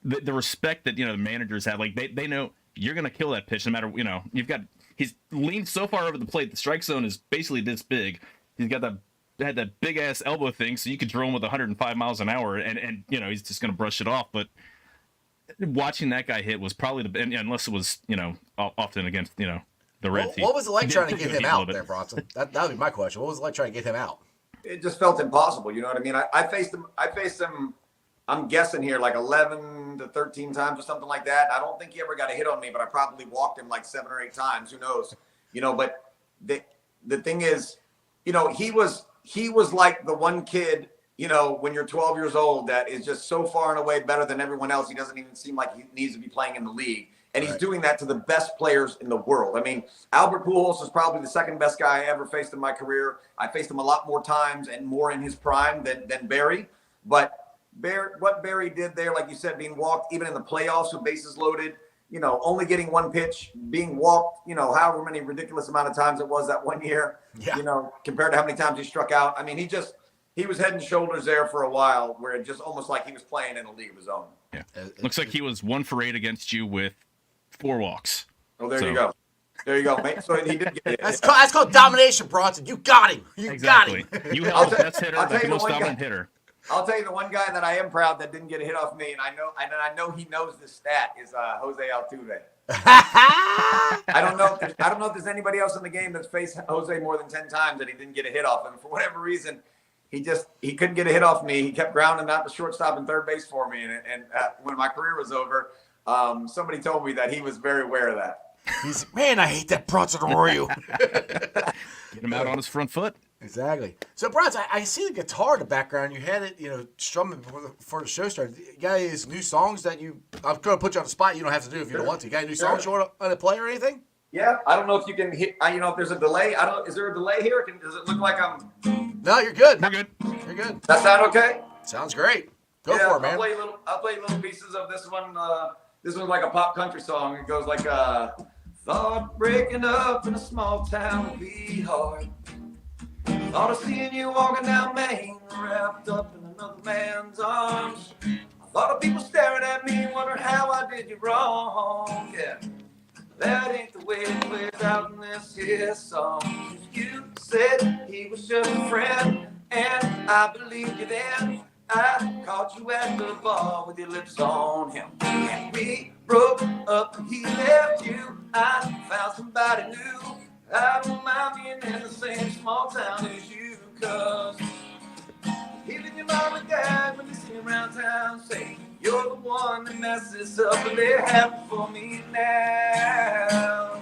the respect that the managers have. Like they know you're going to kill that pitch no matter. You've got. He's leaned so far over the plate. The strike zone is basically this big. He's got had that big ass elbow thing, so you could throw him with 105 miles an hour, and he's just going to brush it off. But watching that guy hit was probably unless it was often against the Reds. What was it like trying to get him out there, Bronson? That would be my question. What was it like trying to get him out? It just felt impossible. You know what I mean? I faced him. I'm guessing here like 11 to 13 times or something like that. I don't think he ever got a hit on me, but I probably walked him like 7 or 8 times. Who knows? But the thing is, he was like the one kid, when you're 12 years old, that is just so far and away better than everyone else. He doesn't even seem like he needs to be playing in the league. And he's doing that to the best players in the world. I mean, Albert Pujols is probably the second best guy I ever faced in my career. I faced him a lot more times and more in his prime than Barry. But what Barry did there, like you said, being walked even in the playoffs with bases loaded, only getting one pitch, being walked, however many ridiculous amount of times it was that one year, compared to how many times he struck out. I mean, he was head and shoulders there for a while, where it just almost like he was playing in a league of his own. Yeah. Looks like he was 1 for 8 against you with 4 walks. Oh, there you go. There you go, mate. So he did get it. That's called domination, Bronson. You got him. You Exactly. got him. You held the best hitter, I'll tell the you the most one dominant guy- hitter. I'll tell you the one guy that I am proud that didn't get a hit off me, and I know he knows this stat is Jose Altuve. I don't know if there's anybody else in the game that's faced Jose more than 10 times that he didn't get a hit off him. For whatever reason, he couldn't get a hit off me. He kept grounding out the shortstop and third base for me. And when my career was over, somebody told me that he was very aware of that. He's man, I hate that Bronson Arroyo. Get him out on his front foot. Exactly. So, Bronson, I see the guitar in the background. You had it, strumming before the show started. You got any new songs that I'm going to put you on the spot. You don't have to do it if you don't want to. You got any new songs you want to play or anything? Yeah, I don't know if you can hit. If there's a delay. Is there a delay here? Does it look like I'm? No, you're good. We're good. You're good. That sound okay? Sounds great. Go for it, man. I'll play little pieces of this one. This one's like a pop country song. It goes like, thought breaking up in a small town would be hard. Thought of seeing you walking down Main, wrapped up in another man's arms. I thought of people staring at me, wondering how I did you wrong. Yeah, that ain't the way it plays out in this here song. You said he was just a friend, and I believed you then. I caught you at the bar with your lips on him. And we broke up and he left you. I found somebody new. I don't mind being in the same small town as you, cause even your mom and dad when they see you around town say you're the one that messes up, but they're happy for me now.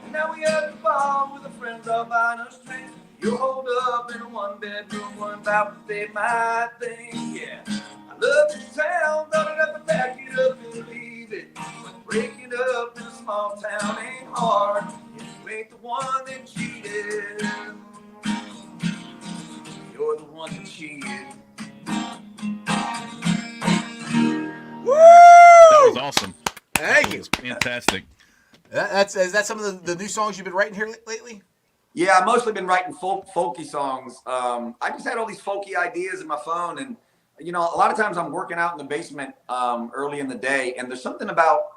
And now we at the bar with the friends all buying us drinks. You're holed up in a one-bedroom, worrying about what they might think. Yeah, I love this town, but I'd have to pack it up and leave it. But breaking up in a small town ain't hard. You ain't the one that cheated. You're the one that cheated. Woo! That was awesome. Thank That you. was fantastic. Is that some of the new songs you've been writing here lately? Yeah, I've mostly been writing folky songs. I just had all these folky ideas in my phone, and a lot of times I'm working out in the basement early in the day, and there's something about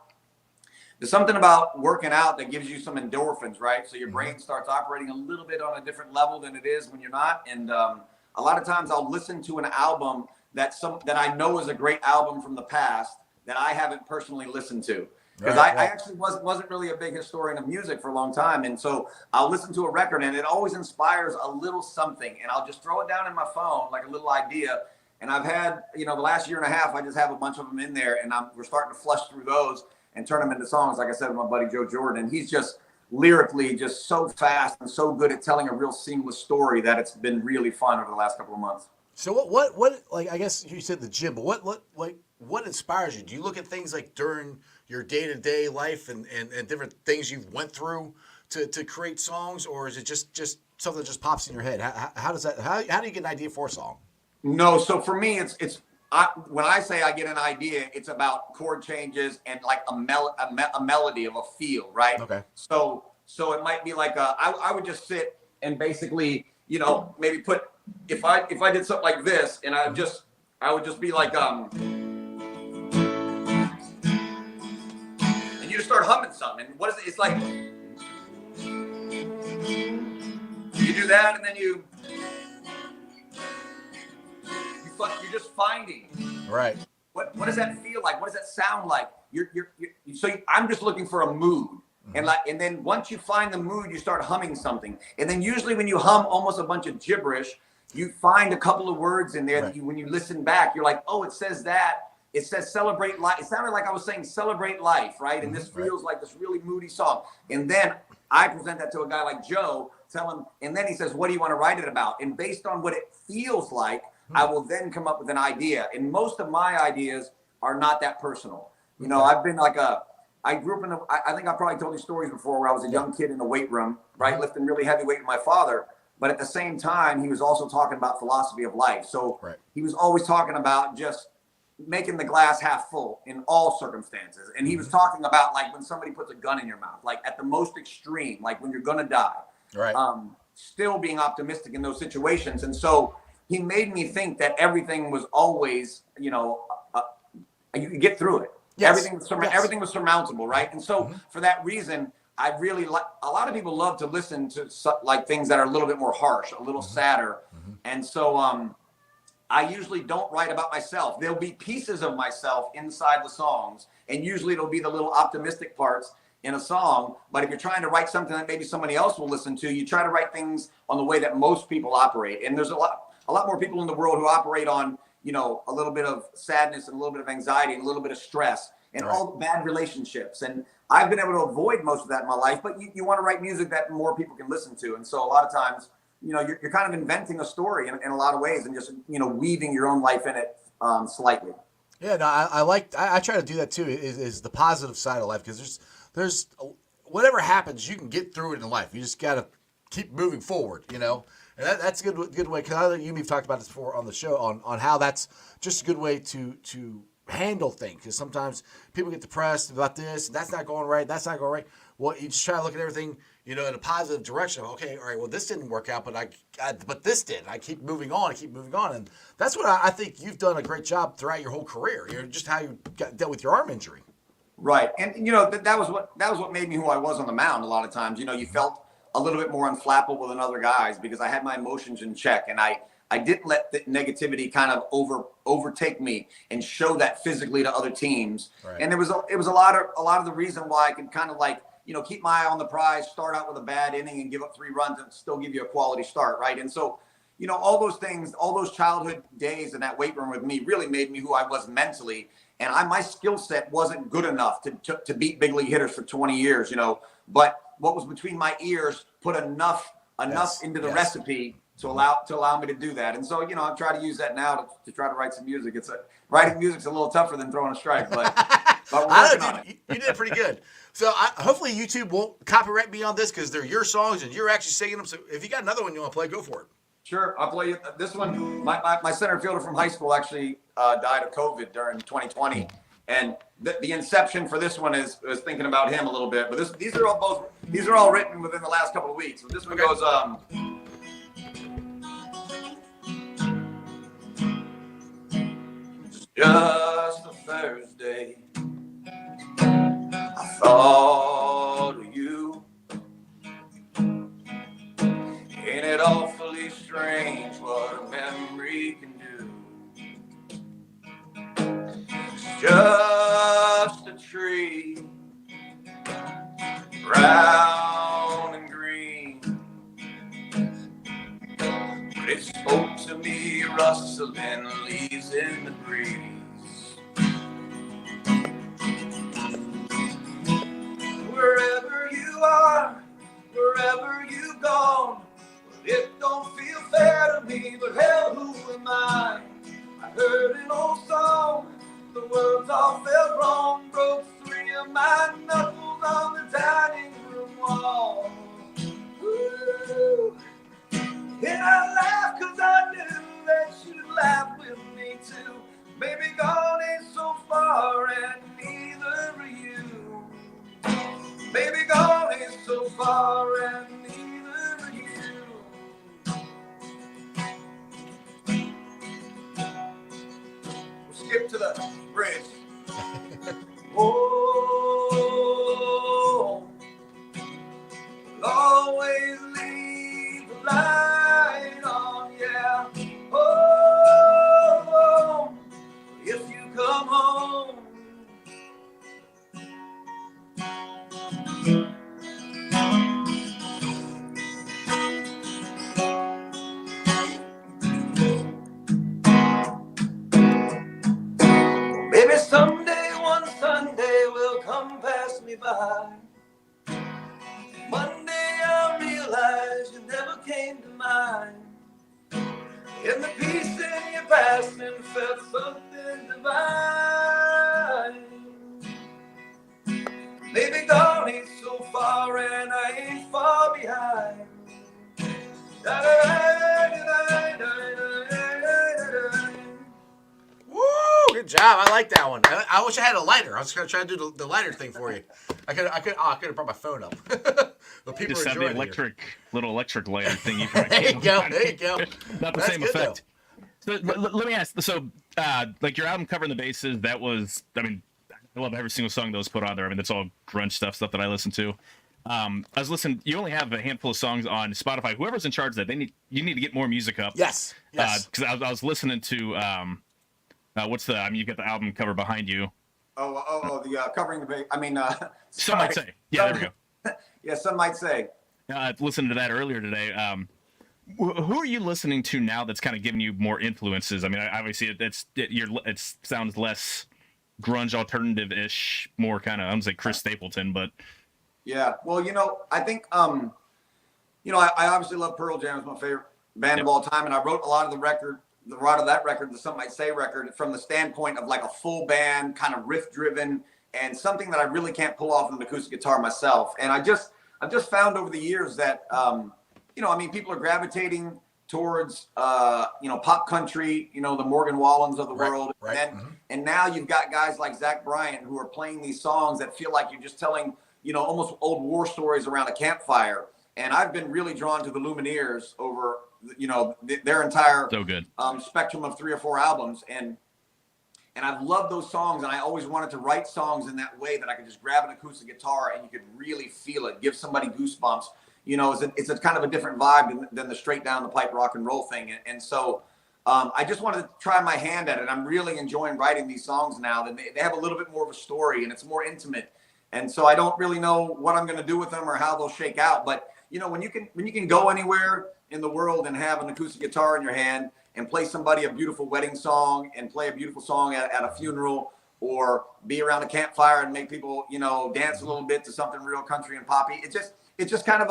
working out that gives you some endorphins, right? So your brain starts operating a little bit on a different level than it is when you're not. And a lot of times I'll listen to an album that I know is a great album from the past that I haven't personally listened to. Because I actually wasn't really a big historian of music for a long time. And so I'll listen to a record and it always inspires a little something. And I'll just throw it down in my phone like a little idea. And I've had, the last year and a half, I just have a bunch of them in there. And we're starting to flush through those and turn them into songs. Like I said, with my buddy Joe Jordan. And he's just lyrically just so fast and so good at telling a real seamless story that it's been really fun over the last couple of months. So what like, I guess you said the gym, but what inspires you? Do you look at things like during your day-to-day life and different things you've went through to create songs, or is it just something that just pops in your head? How does that, how do you get an idea for a song? No, so for me, when I say I get an idea, it's about chord changes and like a melody of a feel, right? Okay. So it might be like I would just sit and basically, maybe put, if I did something like this, and I would just be like and you just start humming something. And what is it? It's like you do that, and then you're just finding. Right. What does that feel like? What does that sound like? I'm just looking for a mood. And then once you find the mood, you start humming something. And then usually when you hum almost a bunch of gibberish, you find a couple of words in there that when you listen back, you're like, oh, it says that. It says celebrate life. It sounded like I was saying celebrate life, right? And this feels like this really moody song. And then I present that to a guy like Joe, tell him, and then he says, what do you want to write it about? And based on what it feels like, I will then come up with an idea. And most of my ideas are not that personal. I've been like I grew up I think I probably told these stories before where I was a young kid in the weight room, right? Lifting really heavy weight with my father. But at the same time, he was also talking about philosophy of life. So he was always talking about just making the glass half full in all circumstances. And he was talking about like when somebody puts a gun in your mouth, like at the most extreme, like when you're going to die, still being optimistic in those situations. And so he made me think that everything was always, you could get through it. Yes. Everything was surmountable, right? And so for that reason, I really like, a lot of people love to listen to like things that are a little bit more harsh, a little sadder. And so I usually don't write about myself. There'll be pieces of myself inside the songs, and usually it'll be the little optimistic parts in a song. But if you're trying to write something that maybe somebody else will listen to, you try to write things on the way that most people operate. And there's a lot more people in the world who operate on, you know, a little bit of sadness and a little bit of anxiety and a little bit of stress and all the bad relationships. And I've been able to avoid most of that in my life, but you want to write music that more people can listen to. And so a lot of times, you know, you're kind of inventing a story in a lot of ways and just, you know, weaving your own life in it slightly. Yeah, no, I try to do that too, is the positive side of life, because there's whatever happens, you can get through it in life. You just got to keep moving forward, you know. And that's a good way, because I know you and me have talked about this before on the show, on how that's just a good way to handle things, because sometimes people get depressed about this, and that's not going right, that's not going right. Well, you just try to look at everything, you know, in a positive direction. Okay, all right, well, this didn't work out, but this did. I keep moving on, and that's what I think you've done a great job throughout your whole career. You know, just how you dealt with your arm injury. Right, and you know that was what made me who I was on the mound. A lot of times, you know, you felt a little bit more unflappable than other guys because I had my emotions in check, and I didn't let the negativity kind of overtake me and show that physically to other teams. Right. And it was a lot of the reason why I could kind of, like, you know, keep my eye on the prize, start out with a bad inning and give up 3 runs and still give you a quality start, right? And so, you know, all those things, all those childhood days in that weight room with me really made me who I was mentally. And my skill set wasn't good enough to beat big league hitters for 20 years, you know. But what was between my ears put enough into the recipe to allow me to do that. And so, you know, I try to use that now to try to write some music. Writing music's a little tougher than throwing a strike, but we're working on it. You did pretty good. So hopefully YouTube won't copyright me on this, because they're your songs and you're actually singing them. So if you got another one you want to play, go for it. Sure, I'll play you this one. My center fielder from high school actually died of COVID during 2020, and the inception for this one is thinking about him a little bit. But these are all written within the last couple of weeks. So this one goes. Just a Thursday, I thought of you. Ain't it awfully strange what a memory can do? It's just a tree, brown and green, but it spoke to me rustling leaves in the breeze. Wherever you are, wherever you've gone, it don't feel fair to me, but hell, who am I? I heard an old song, the words all felt wrong, broke 3 of my knuckles on the dining room wall. Ooh. And I laughed 'cause I knew that you'd laugh with me too. Baby, gone ain't so far, and neither are you. Baby, gone ain't so far, and neither are you. We'll skip to the bridge. Oh, we'll always leave the light on, yeah. Oh, if you come home. Maybe someday, one Sunday will come pass me by. Monday I'll realize you never came to mind. In the peace in your passing felt something divine. Maybe gone ain't so far and I ain't far behind. Woo! Good job. I like that one. I wish I had a lighter. I was going to try to do the lighter thing for you. I could have brought my phone up. But people just are have the enjoying little electric lighter thingy. There you go. There you go. Not the That's same good, effect. So let me ask. So, like your album Covering the Bases, that was, I mean, I love every single song that was put on there. I mean, that's all grunge stuff that I listen to. I was listening. You only have a handful of songs on Spotify. Whoever's in charge of that, you need to get more music up. Yes. Yes. Because I was listening to what's the? I mean, you got the album cover behind you. The covering the baby. I mean, Some might say. Yeah, there we go. Yeah, some might say. Listened to that earlier today. Who are you listening to now that's kind of giving you more influences? I mean, obviously it sounds less grunge alternative-ish, more kind of, I'm gonna say Chris Stapleton, but yeah. Well, I think I obviously love Pearl Jam. It's my favorite band of all time, and I wrote a lot of that record, the Some Might Say record, from the standpoint of like a full band, kind of riff-driven, and something that I really can't pull off on an acoustic guitar myself. And I've just found over the years that people are gravitating towards pop country, the Morgan Wallens of the world. Right. And now you've got guys like Zach Bryan who are playing these songs that feel like you're just telling, almost old war stories around a campfire. And I've been really drawn to the Lumineers over, their entire so good spectrum of 3 or 4 albums. And I've loved those songs, and I always wanted to write songs in that way that I could just grab an acoustic guitar and you could really feel it, give somebody goosebumps. It's a kind of a different vibe than the straight down the pipe rock and roll thing. And so I just wanted to try my hand at it. I'm really enjoying writing these songs now. They have a little bit more of a story, and it's more intimate. And so I don't really know what I'm going to do with them or how they'll shake out. But, when you can go anywhere in the world and have an acoustic guitar in your hand and play somebody a beautiful wedding song and play a beautiful song at a funeral, or be around a campfire and make people, dance a little bit to something real country and poppy. It's just kind of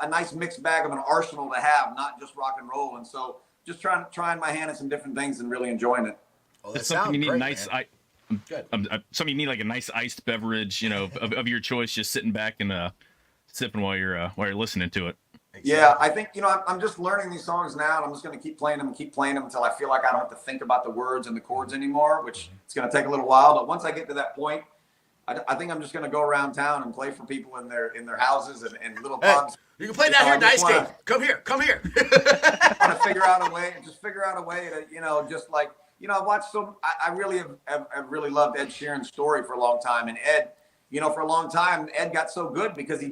a nice mixed bag of an arsenal to have, not just rock and roll. And so just trying my hand at some different things and really enjoying it. Well, it's something you need nice. Something you need, like a nice iced beverage, of your choice, just sitting back and sipping while you're listening to it. Exactly. Yeah, I think I'm just learning these songs now, and I'm just going to keep playing them until I feel like I don't have to think about the words and the chords anymore, which it's going to take a little while. But once I get to that point, I think I'm just going to go around town and play for people in their houses and little pubs. You can play down here, Dice Game. Come here. I want to figure out a way to, just like, I've watched I really have really loved Ed Sheeran's story for a long time. And Ed, for a long time, Ed got so good because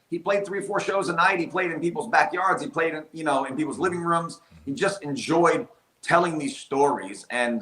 he played 3 or 4 shows a night. He played in people's backyards. He played in, in people's living rooms. He just enjoyed telling these stories. And,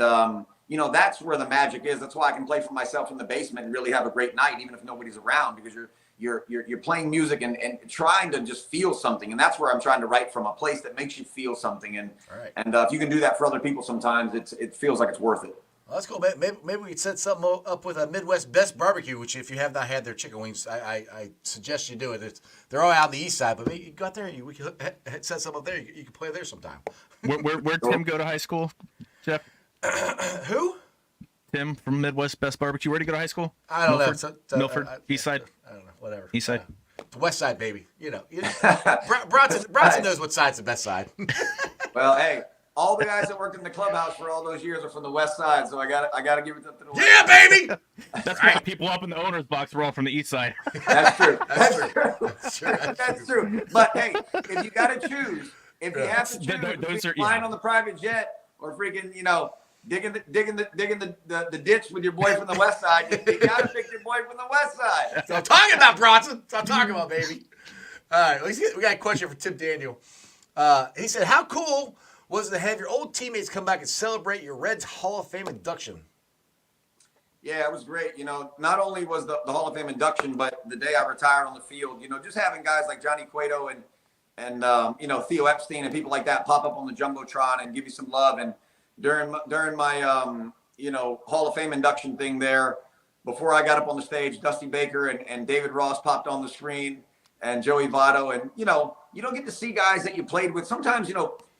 that's where the magic is. That's why I can play for myself in the basement and really have a great night, even if nobody's around, because you're playing music and trying to just feel something. And that's where I'm trying to write from, a place that makes you feel something. And, right. And if you can do that for other people, sometimes it feels like it's worth it. Well, that's cool. Maybe we could set something up with a Midwest Best Barbecue, which if you have not had their chicken wings, I suggest you do it. They're all out on the east side, but maybe you go out there and we can set something up there. You can play there sometime. Where'd Tim go to high school, Jeff? Who? Tim from Midwest Best Barbecue. Where'd he go to high school? I don't Milford? know. Milford, East Side? I don't know. Whatever. East Side? The West Side, baby. Bronson knows what side's the best side. Well, hey, all the guys that worked in the clubhouse for all those years are from the West Side, so I got to give it up to the West. Yeah, baby. That's why people up in the owner's box were all from the East Side. That's true. That's true. But hey, if you got to choose, if you have to choose flying on the private jet or freaking, digging the ditch with your boy from the West Side, you got to pick your boy from the West Side. That's what I'm talking about, Bronson. That's what I'm talking about, baby. All right, we got a question for Tim Daniel. He said, how cool was it to have your old teammates come back and celebrate your Reds Hall of Fame induction? Yeah, it was great. Not only was the Hall of Fame induction, but the day I retired on the field, just having guys like Johnny Cueto and Theo Epstein and people like that pop up on the Jumbotron and give you some love. And during my Hall of Fame induction thing there, before I got up on the stage, Dusty Baker and David Ross popped on the screen, and Joey Votto. And, you don't get to see guys that you played with. Sometimes,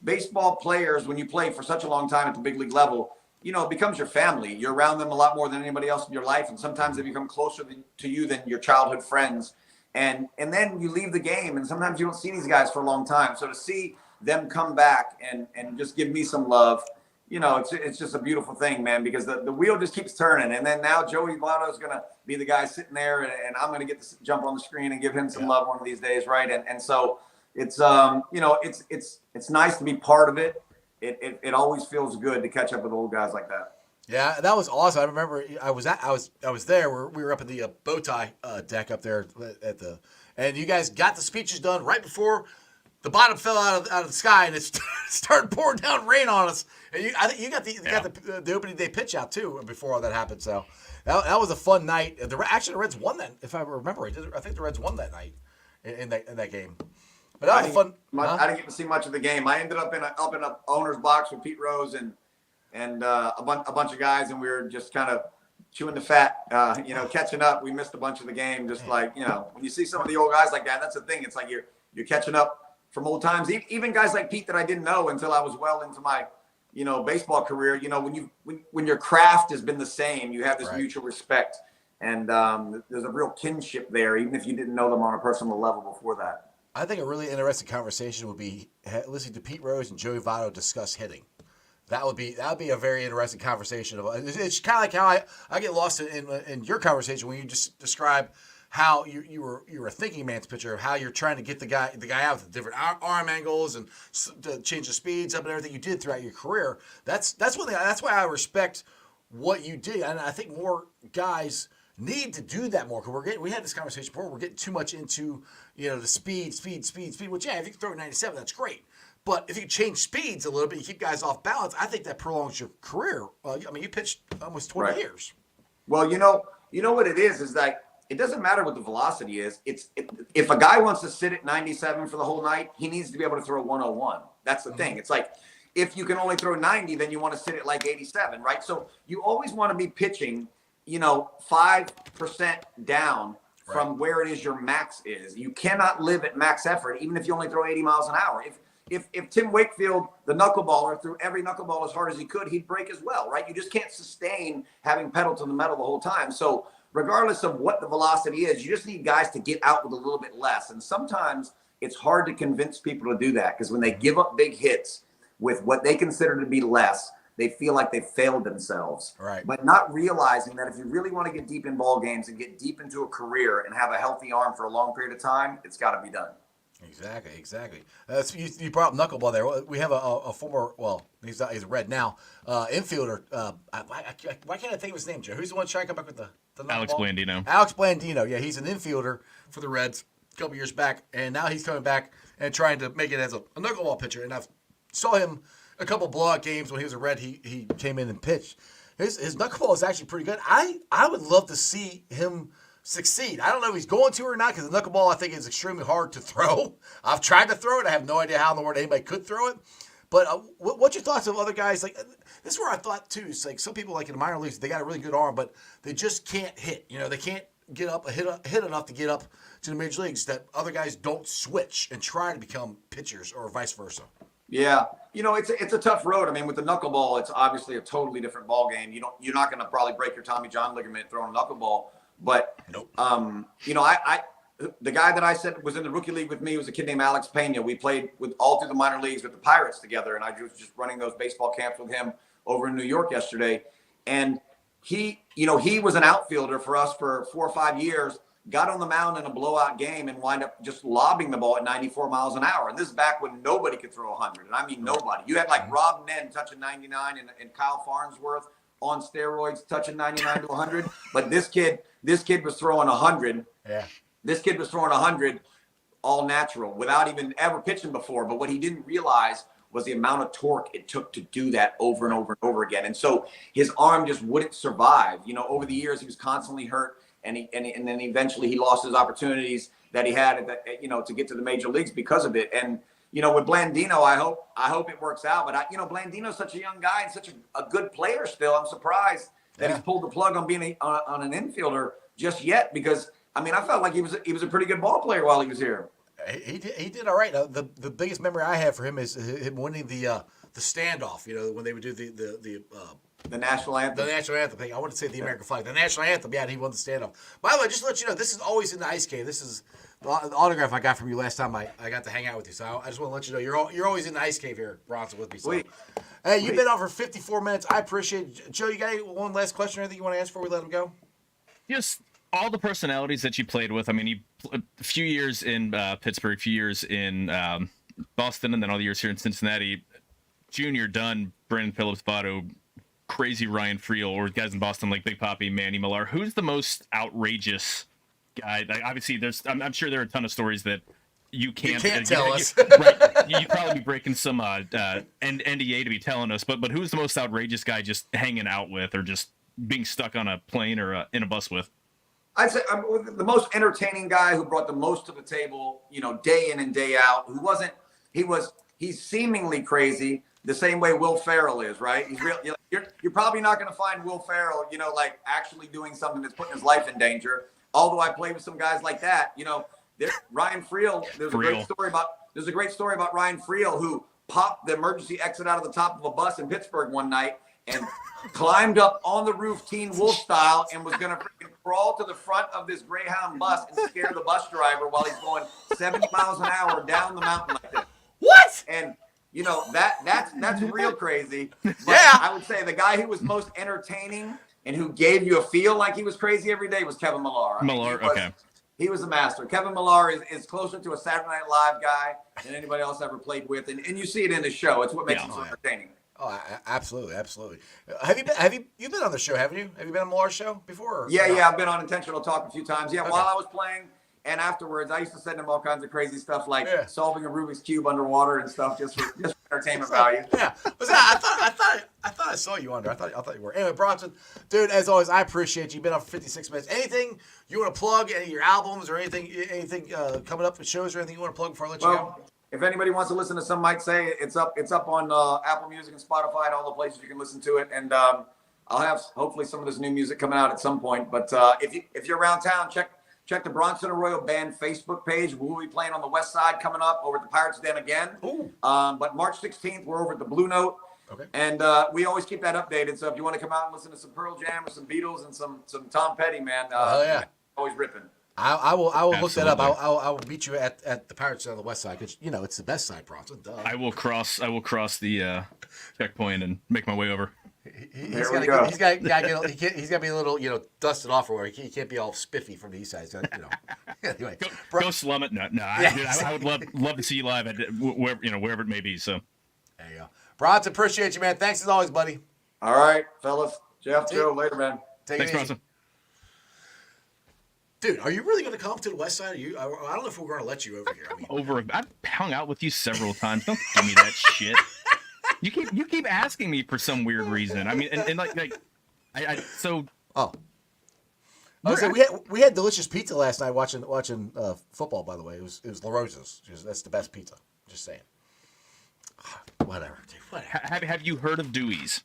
baseball players, when you play for such a long time at the big league level, it becomes your family. You're around them a lot more than anybody else in your life. And sometimes they become closer to you than your childhood friends. And then you leave the game, and sometimes you don't see these guys for a long time. So to see them come back and just give me some love, it's just a beautiful thing, man, because the wheel just keeps turning. And then now Joey Votto is going to be the guy sitting there, and I'm going to get to jump on the screen and give him some love one of these days, right? And so it's it's nice to be part of it. It always feels good to catch up with old guys like that. Yeah, that was awesome. I remember I was there. We were up in the bow tie deck up there at the, and you guys got the speeches done right before the bottom fell out of the sky, and it started pouring down rain on us. And I think you got the opening day pitch out too before all that happened. So that was a fun night. Actually, the Reds won that, if I remember right. I think the Reds won that night in that game. But that was fun. I didn't get to see much of the game. I ended up in a owner's box with Pete Rose and a bunch of guys, and we were just kind of chewing the fat, catching up. We missed a bunch of the game, just like, when you see some of the old guys like that, that's the thing. It's like you're catching up from old times. Even guys like Pete that I didn't know until I was well into my, baseball career. When your craft has been the same, you have this mutual respect, and there's a real kinship there, even if you didn't know them on a personal level before that. I think a really interesting conversation would be listening to Pete Rose and Joey Votto discuss hitting. That would be a very interesting conversation. It's kind of like how I get lost in your conversation when you just describe how you were a thinking man's pitcher, how you're trying to get the guy out with the different arm angles and to change the speeds up and everything you did throughout your career. That's one thing. That's why I respect what you did, and I think more guys need to do that more, because we had this conversation before. We're getting too much into the speed. Which, yeah, if you can throw a 97, that's great. But if you change speeds a little bit, you keep guys off balance, I think that prolongs your career. You pitched almost 20 years. Well, you know what it is that it doesn't matter what the velocity is. If a guy wants to sit at 97 for the whole night, he needs to be able to throw 101. That's the thing. It's like, if you can only throw 90, then you want to sit at like 87, right? So you always want to be pitching, 5% down from where it is your max is. You cannot live at max effort, even if you only throw 80 miles an hour. If Tim Wakefield, the knuckleballer, threw every knuckleball as hard as he could, he'd break as well, right? You just can't sustain having pedal to the metal the whole time. So regardless of what the velocity is, you just need guys to get out with a little bit less. And sometimes it's hard to convince people to do that, because when they give up big hits with what they consider to be less, they feel like they failed themselves. Right. But not realizing that if you really want to get deep in ball games and get deep into a career and have a healthy arm for a long period of time, it's got to be done. Exactly. You brought up knuckleball there. We have a former, he's a Red now, infielder. Why can't I think of his name, Joe? Who's the one trying to come back with the knuckleball? Alex Blandino. Alex Blandino. Yeah, he's an infielder for the Reds a couple years back, and now he's coming back and trying to make it as a knuckleball pitcher. And I saw him a couple blowout games when he was a Red. He came in and pitched. His knuckleball is actually pretty good. I would love to see him succeed. I don't know if he's going to or not, because the knuckleball, I think, is extremely hard to throw. I've tried to throw it. I have no idea how in the world anybody could throw it. But what's your thoughts of other guys? Like, this is where I thought too. It's like some people, like in the minor leagues, they got a really good arm, but they just can't hit. They can't get up hit enough to get up to the major leagues. That other guys don't switch and try to become pitchers, or vice versa. Yeah, it's a tough road. I mean, with the knuckleball, it's obviously a totally different ball game. You're not going to probably break your Tommy John ligament throwing a knuckleball. But, nope. The guy that I said was in the rookie league with me was a kid named Alex Pena. We played all through the minor leagues with the Pirates together, and I was just running those baseball camps with him over in New York yesterday. And he was an outfielder for us for 4 or 5 years, got on the mound in a blowout game and wind up just lobbing the ball at 94 miles an hour. And this is back when nobody could throw 100. And I mean nobody. You had like Rob Nen touching 99 and Kyle Farnsworth on steroids touching 99 to 100. But this kid was throwing 100. Yeah. This kid was throwing 100 all natural without even ever pitching before. But what he didn't realize was the amount of torque it took to do that over and over and over again. And so his arm just wouldn't survive. Over the years, he was constantly hurt. And then eventually he lost his opportunities that he had, to get to the major leagues because of it. And, with Blandino, I hope it works out. But Blandino's such a young guy and such a good player still. I'm surprised that he's pulled the plug on being on an infielder just yet, because I felt like he was a pretty good ball player while he was here. He did all right. The biggest memory I have for him is him winning the standoff. When they would do the national anthem. The national anthem thing. I want to say the American flag. The national anthem. Yeah, and he won the standoff. By the way, just to let you know, this is always in the ice cave. This is the autograph I got from you last time I got to hang out with you. So I just want to let you know you're always in the ice cave here, Bronson, with me. So. Hey, you've been on for 54 minutes. I appreciate it. Joe, you got one last question or anything you want to ask before we let him go? Just all the personalities that you played with. You a few years in Pittsburgh, a few years in Boston, and then all the years here in Cincinnati. Junior, Dunn, Brandon Phillips, Votto, Crazy Ryan Friel or guys in Boston like Big Papi, Manny Millar, who's the most outrageous guy? Like, obviously, I'm sure there are a ton of stories that you can't tell us. Right? You'd probably be breaking some NDA to be telling us. But who's the most outrageous guy just hanging out with, or just being stuck on a plane or in a bus with? I'd say the most entertaining guy who brought the most to the table, day in and day out. He's seemingly crazy the same way Will Ferrell is, right? He's real. You're probably not going to find Will Ferrell, like actually doing something that's putting his life in danger. Although I played with some guys like that, Ryan Friel. There's a great story about Ryan Friel, who popped the emergency exit out of the top of a bus in Pittsburgh one night and climbed up on the roof, Teen Wolf style, and was going to freaking crawl to the front of this Greyhound bus and scare the bus driver while he's going 70 miles an hour down the mountain like this. What? And that's real crazy. But Yeah. I would say the guy who was most entertaining and who gave you a feel like he was crazy every day was Kevin Millar. Okay. He was a master. Kevin Millar is closer to a Saturday Night Live guy than anybody else I ever played with, and you see it in the show. It's what makes him so entertaining. Oh, absolutely. Have you been on the show? Haven't you? Have you been on Millar's show before? Yeah. I've been on Intentional Talk a few times. Yeah, okay. While I was playing and afterwards, I used to send him all kinds of crazy stuff like solving a Rubik's Cube underwater and stuff, just for entertainment value. Yeah, but I thought I saw you under. I thought you were. Anyway, Bronson, dude, as always, I appreciate you. You've been on for 56 minutes. Anything you want to plug? Any of your albums or anything coming up with shows or anything you want to plug before I let you go? If anybody wants to listen to Some Might Say, it's up on Apple Music and Spotify and all the places you can listen to it. And I'll have hopefully some of this new music coming out at some point. But if you're around town, check the Bronson Arroyo Band Facebook page. We'll be playing on the West Side coming up over at the Pirates Den again. But March 16th, we're over at the Blue Note. Okay. And we always keep that updated. So if you want to come out and listen to some Pearl Jam or some Beatles and some Tom Petty, man, always ripping. I will look that up. I will meet you at the Pirates on the West Side because it's the best side, Bronson. Duh. I will cross the checkpoint and make my way over. He's got to be a little dusted off or where he can't be all spiffy from the east side. So, anyway, go slum it. No. I would love to see you live at wherever it may be. So there you go, Bronson. Appreciate you, man. Thanks as always, buddy. All right, fellas. Jeff, Joe, later, man. Thanks, Bronson. Dude, are you really going to come to the West Side? I don't know if we're going to let you over here. I've hung out with you several times. Don't give me that shit. You keep asking me for some weird reason. I mean, and we had delicious pizza last night watching football. By the way, it was La Rosa's. That's the best pizza. Just saying. Whatever, dude. Whatever. Have you heard of Dewey's?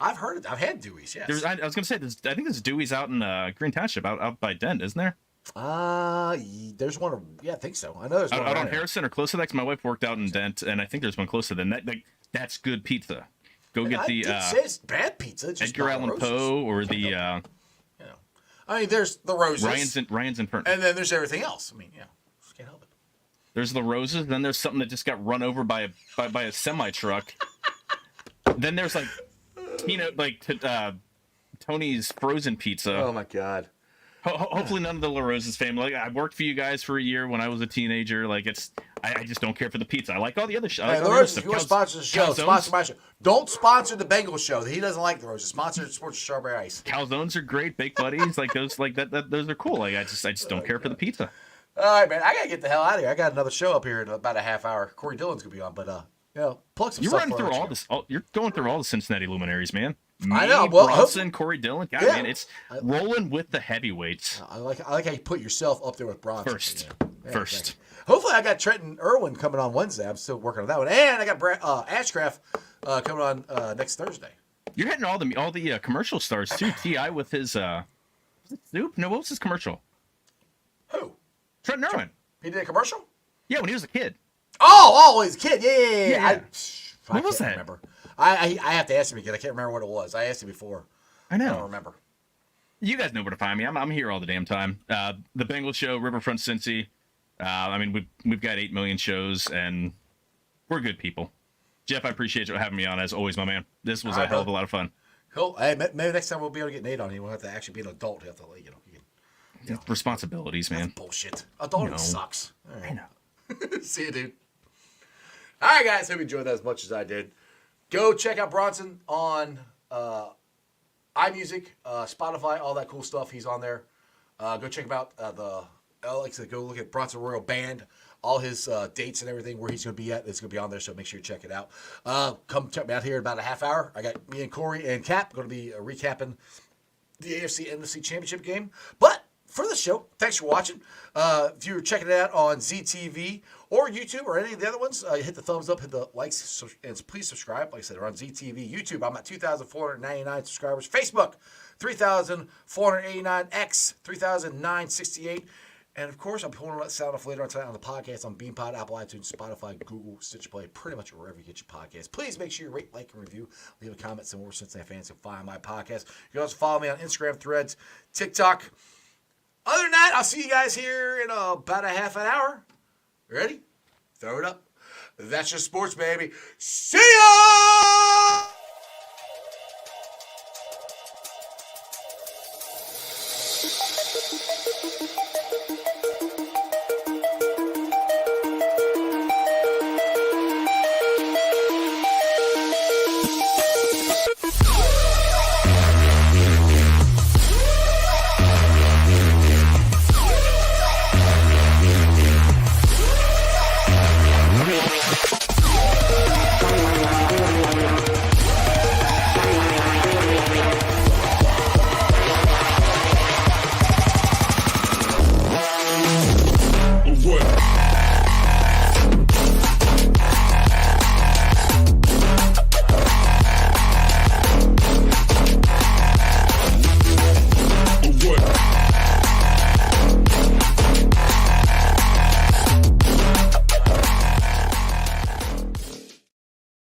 I've had Dewey's. Yes. I was going to say, I think there's Dewey's out in Green Township, out by Dent, isn't there? There's one. Yeah, I think so. I know there's one out on Harrison or close to that. 'Cause my wife worked out in Dent, and I think there's one close to that. That's good pizza. Go get the. I say it's bad pizza. It's just Edgar Allan Poe or the. I mean, there's the Roses. Ryan's Inferno. And then there's everything else. I mean, just can't help it. There's the Roses. Then there's something that just got run over by a semi truck. Then there's Tony's frozen pizza. Oh my God. Hopefully none of the La Rosa's family. I worked for you guys for a year when I was a teenager. I just don't care for the pizza. I like all the other shows. Hey, La Rosa's, if you want to sponsor the show, sponsor my show. Don't sponsor the Bengals show. He doesn't like the Rosa's. Sponsor Sports Strawberry Ice. Calzones are great. Baked buddies, those those are cool. I just don't care for the pizza. All right, man. I gotta get the hell out of here. I got another show up here in about a half hour. Corey Dillon's gonna be on, but plug some stuff. You're running through all this. You're going through all the Cincinnati luminaries, man. I know. Well, Bronson, Corey Dillon. God, man, it's rolling with the heavyweights. I like how you put yourself up there with Bronson. First. Exactly. Hopefully, I got Trenton Irwin coming on Wednesday. I'm still working on that one, and I got Ashcraft coming on next Thursday. You're hitting all the commercial stars too. Ti with his was it Snoop? No, what was his commercial? Who? Trenton Irwin. He did a commercial? Yeah, when he was a kid. Oh, he's a kid. Yeah. What was that? Remember. I have to ask him again. I can't remember what it was. I asked him before. I know. I don't remember. You guys know where to find me. I'm here all the damn time. The Bengals Show, Riverfront Cincy. I mean, we've got 8 million shows, and we're good people. Jeff, I appreciate you having me on, as always, my man. This was a hell of a lot of fun. Cool. Hey, maybe next time we'll be able to get Nate on here. We'll have to actually be an adult. He'll have to, responsibilities, man. That's bullshit. Adulting sucks. All right. I know. See you, dude. All right, guys. Hope you enjoyed that as much as I did. Go check out Bronson on iMusic, Spotify, all that cool stuff. He's on there. Go check him out. Like I said, go look at Bronson Royal Band. All his dates and everything, where he's going to be at, it's going to be on there, so make sure you check it out. Come check me out here in about a half hour. I got me and Corey and Cap going to be recapping the AFC NFC Championship game. But for the show, thanks for watching. If you're checking it out on ZTV or YouTube or any of the other ones, hit the thumbs up, hit the likes, and please subscribe. Like I said, we're on ZTV. YouTube, I'm at 2,499 subscribers. Facebook, 3,489. X, 3,968. And of course, I'm pulling that sound off later on tonight on the podcast on BeanPod, Apple, iTunes, Spotify, Google, Stitcher Play, pretty much wherever you get your podcasts. Please make sure you rate, like, and review. Leave a comment so more Cincinnati fans can find my podcast. You can also follow me on Instagram, Threads, TikTok. Other than that, I'll see you guys here in about a half an hour. Ready? Throw it up. That's just sports, baby. See ya!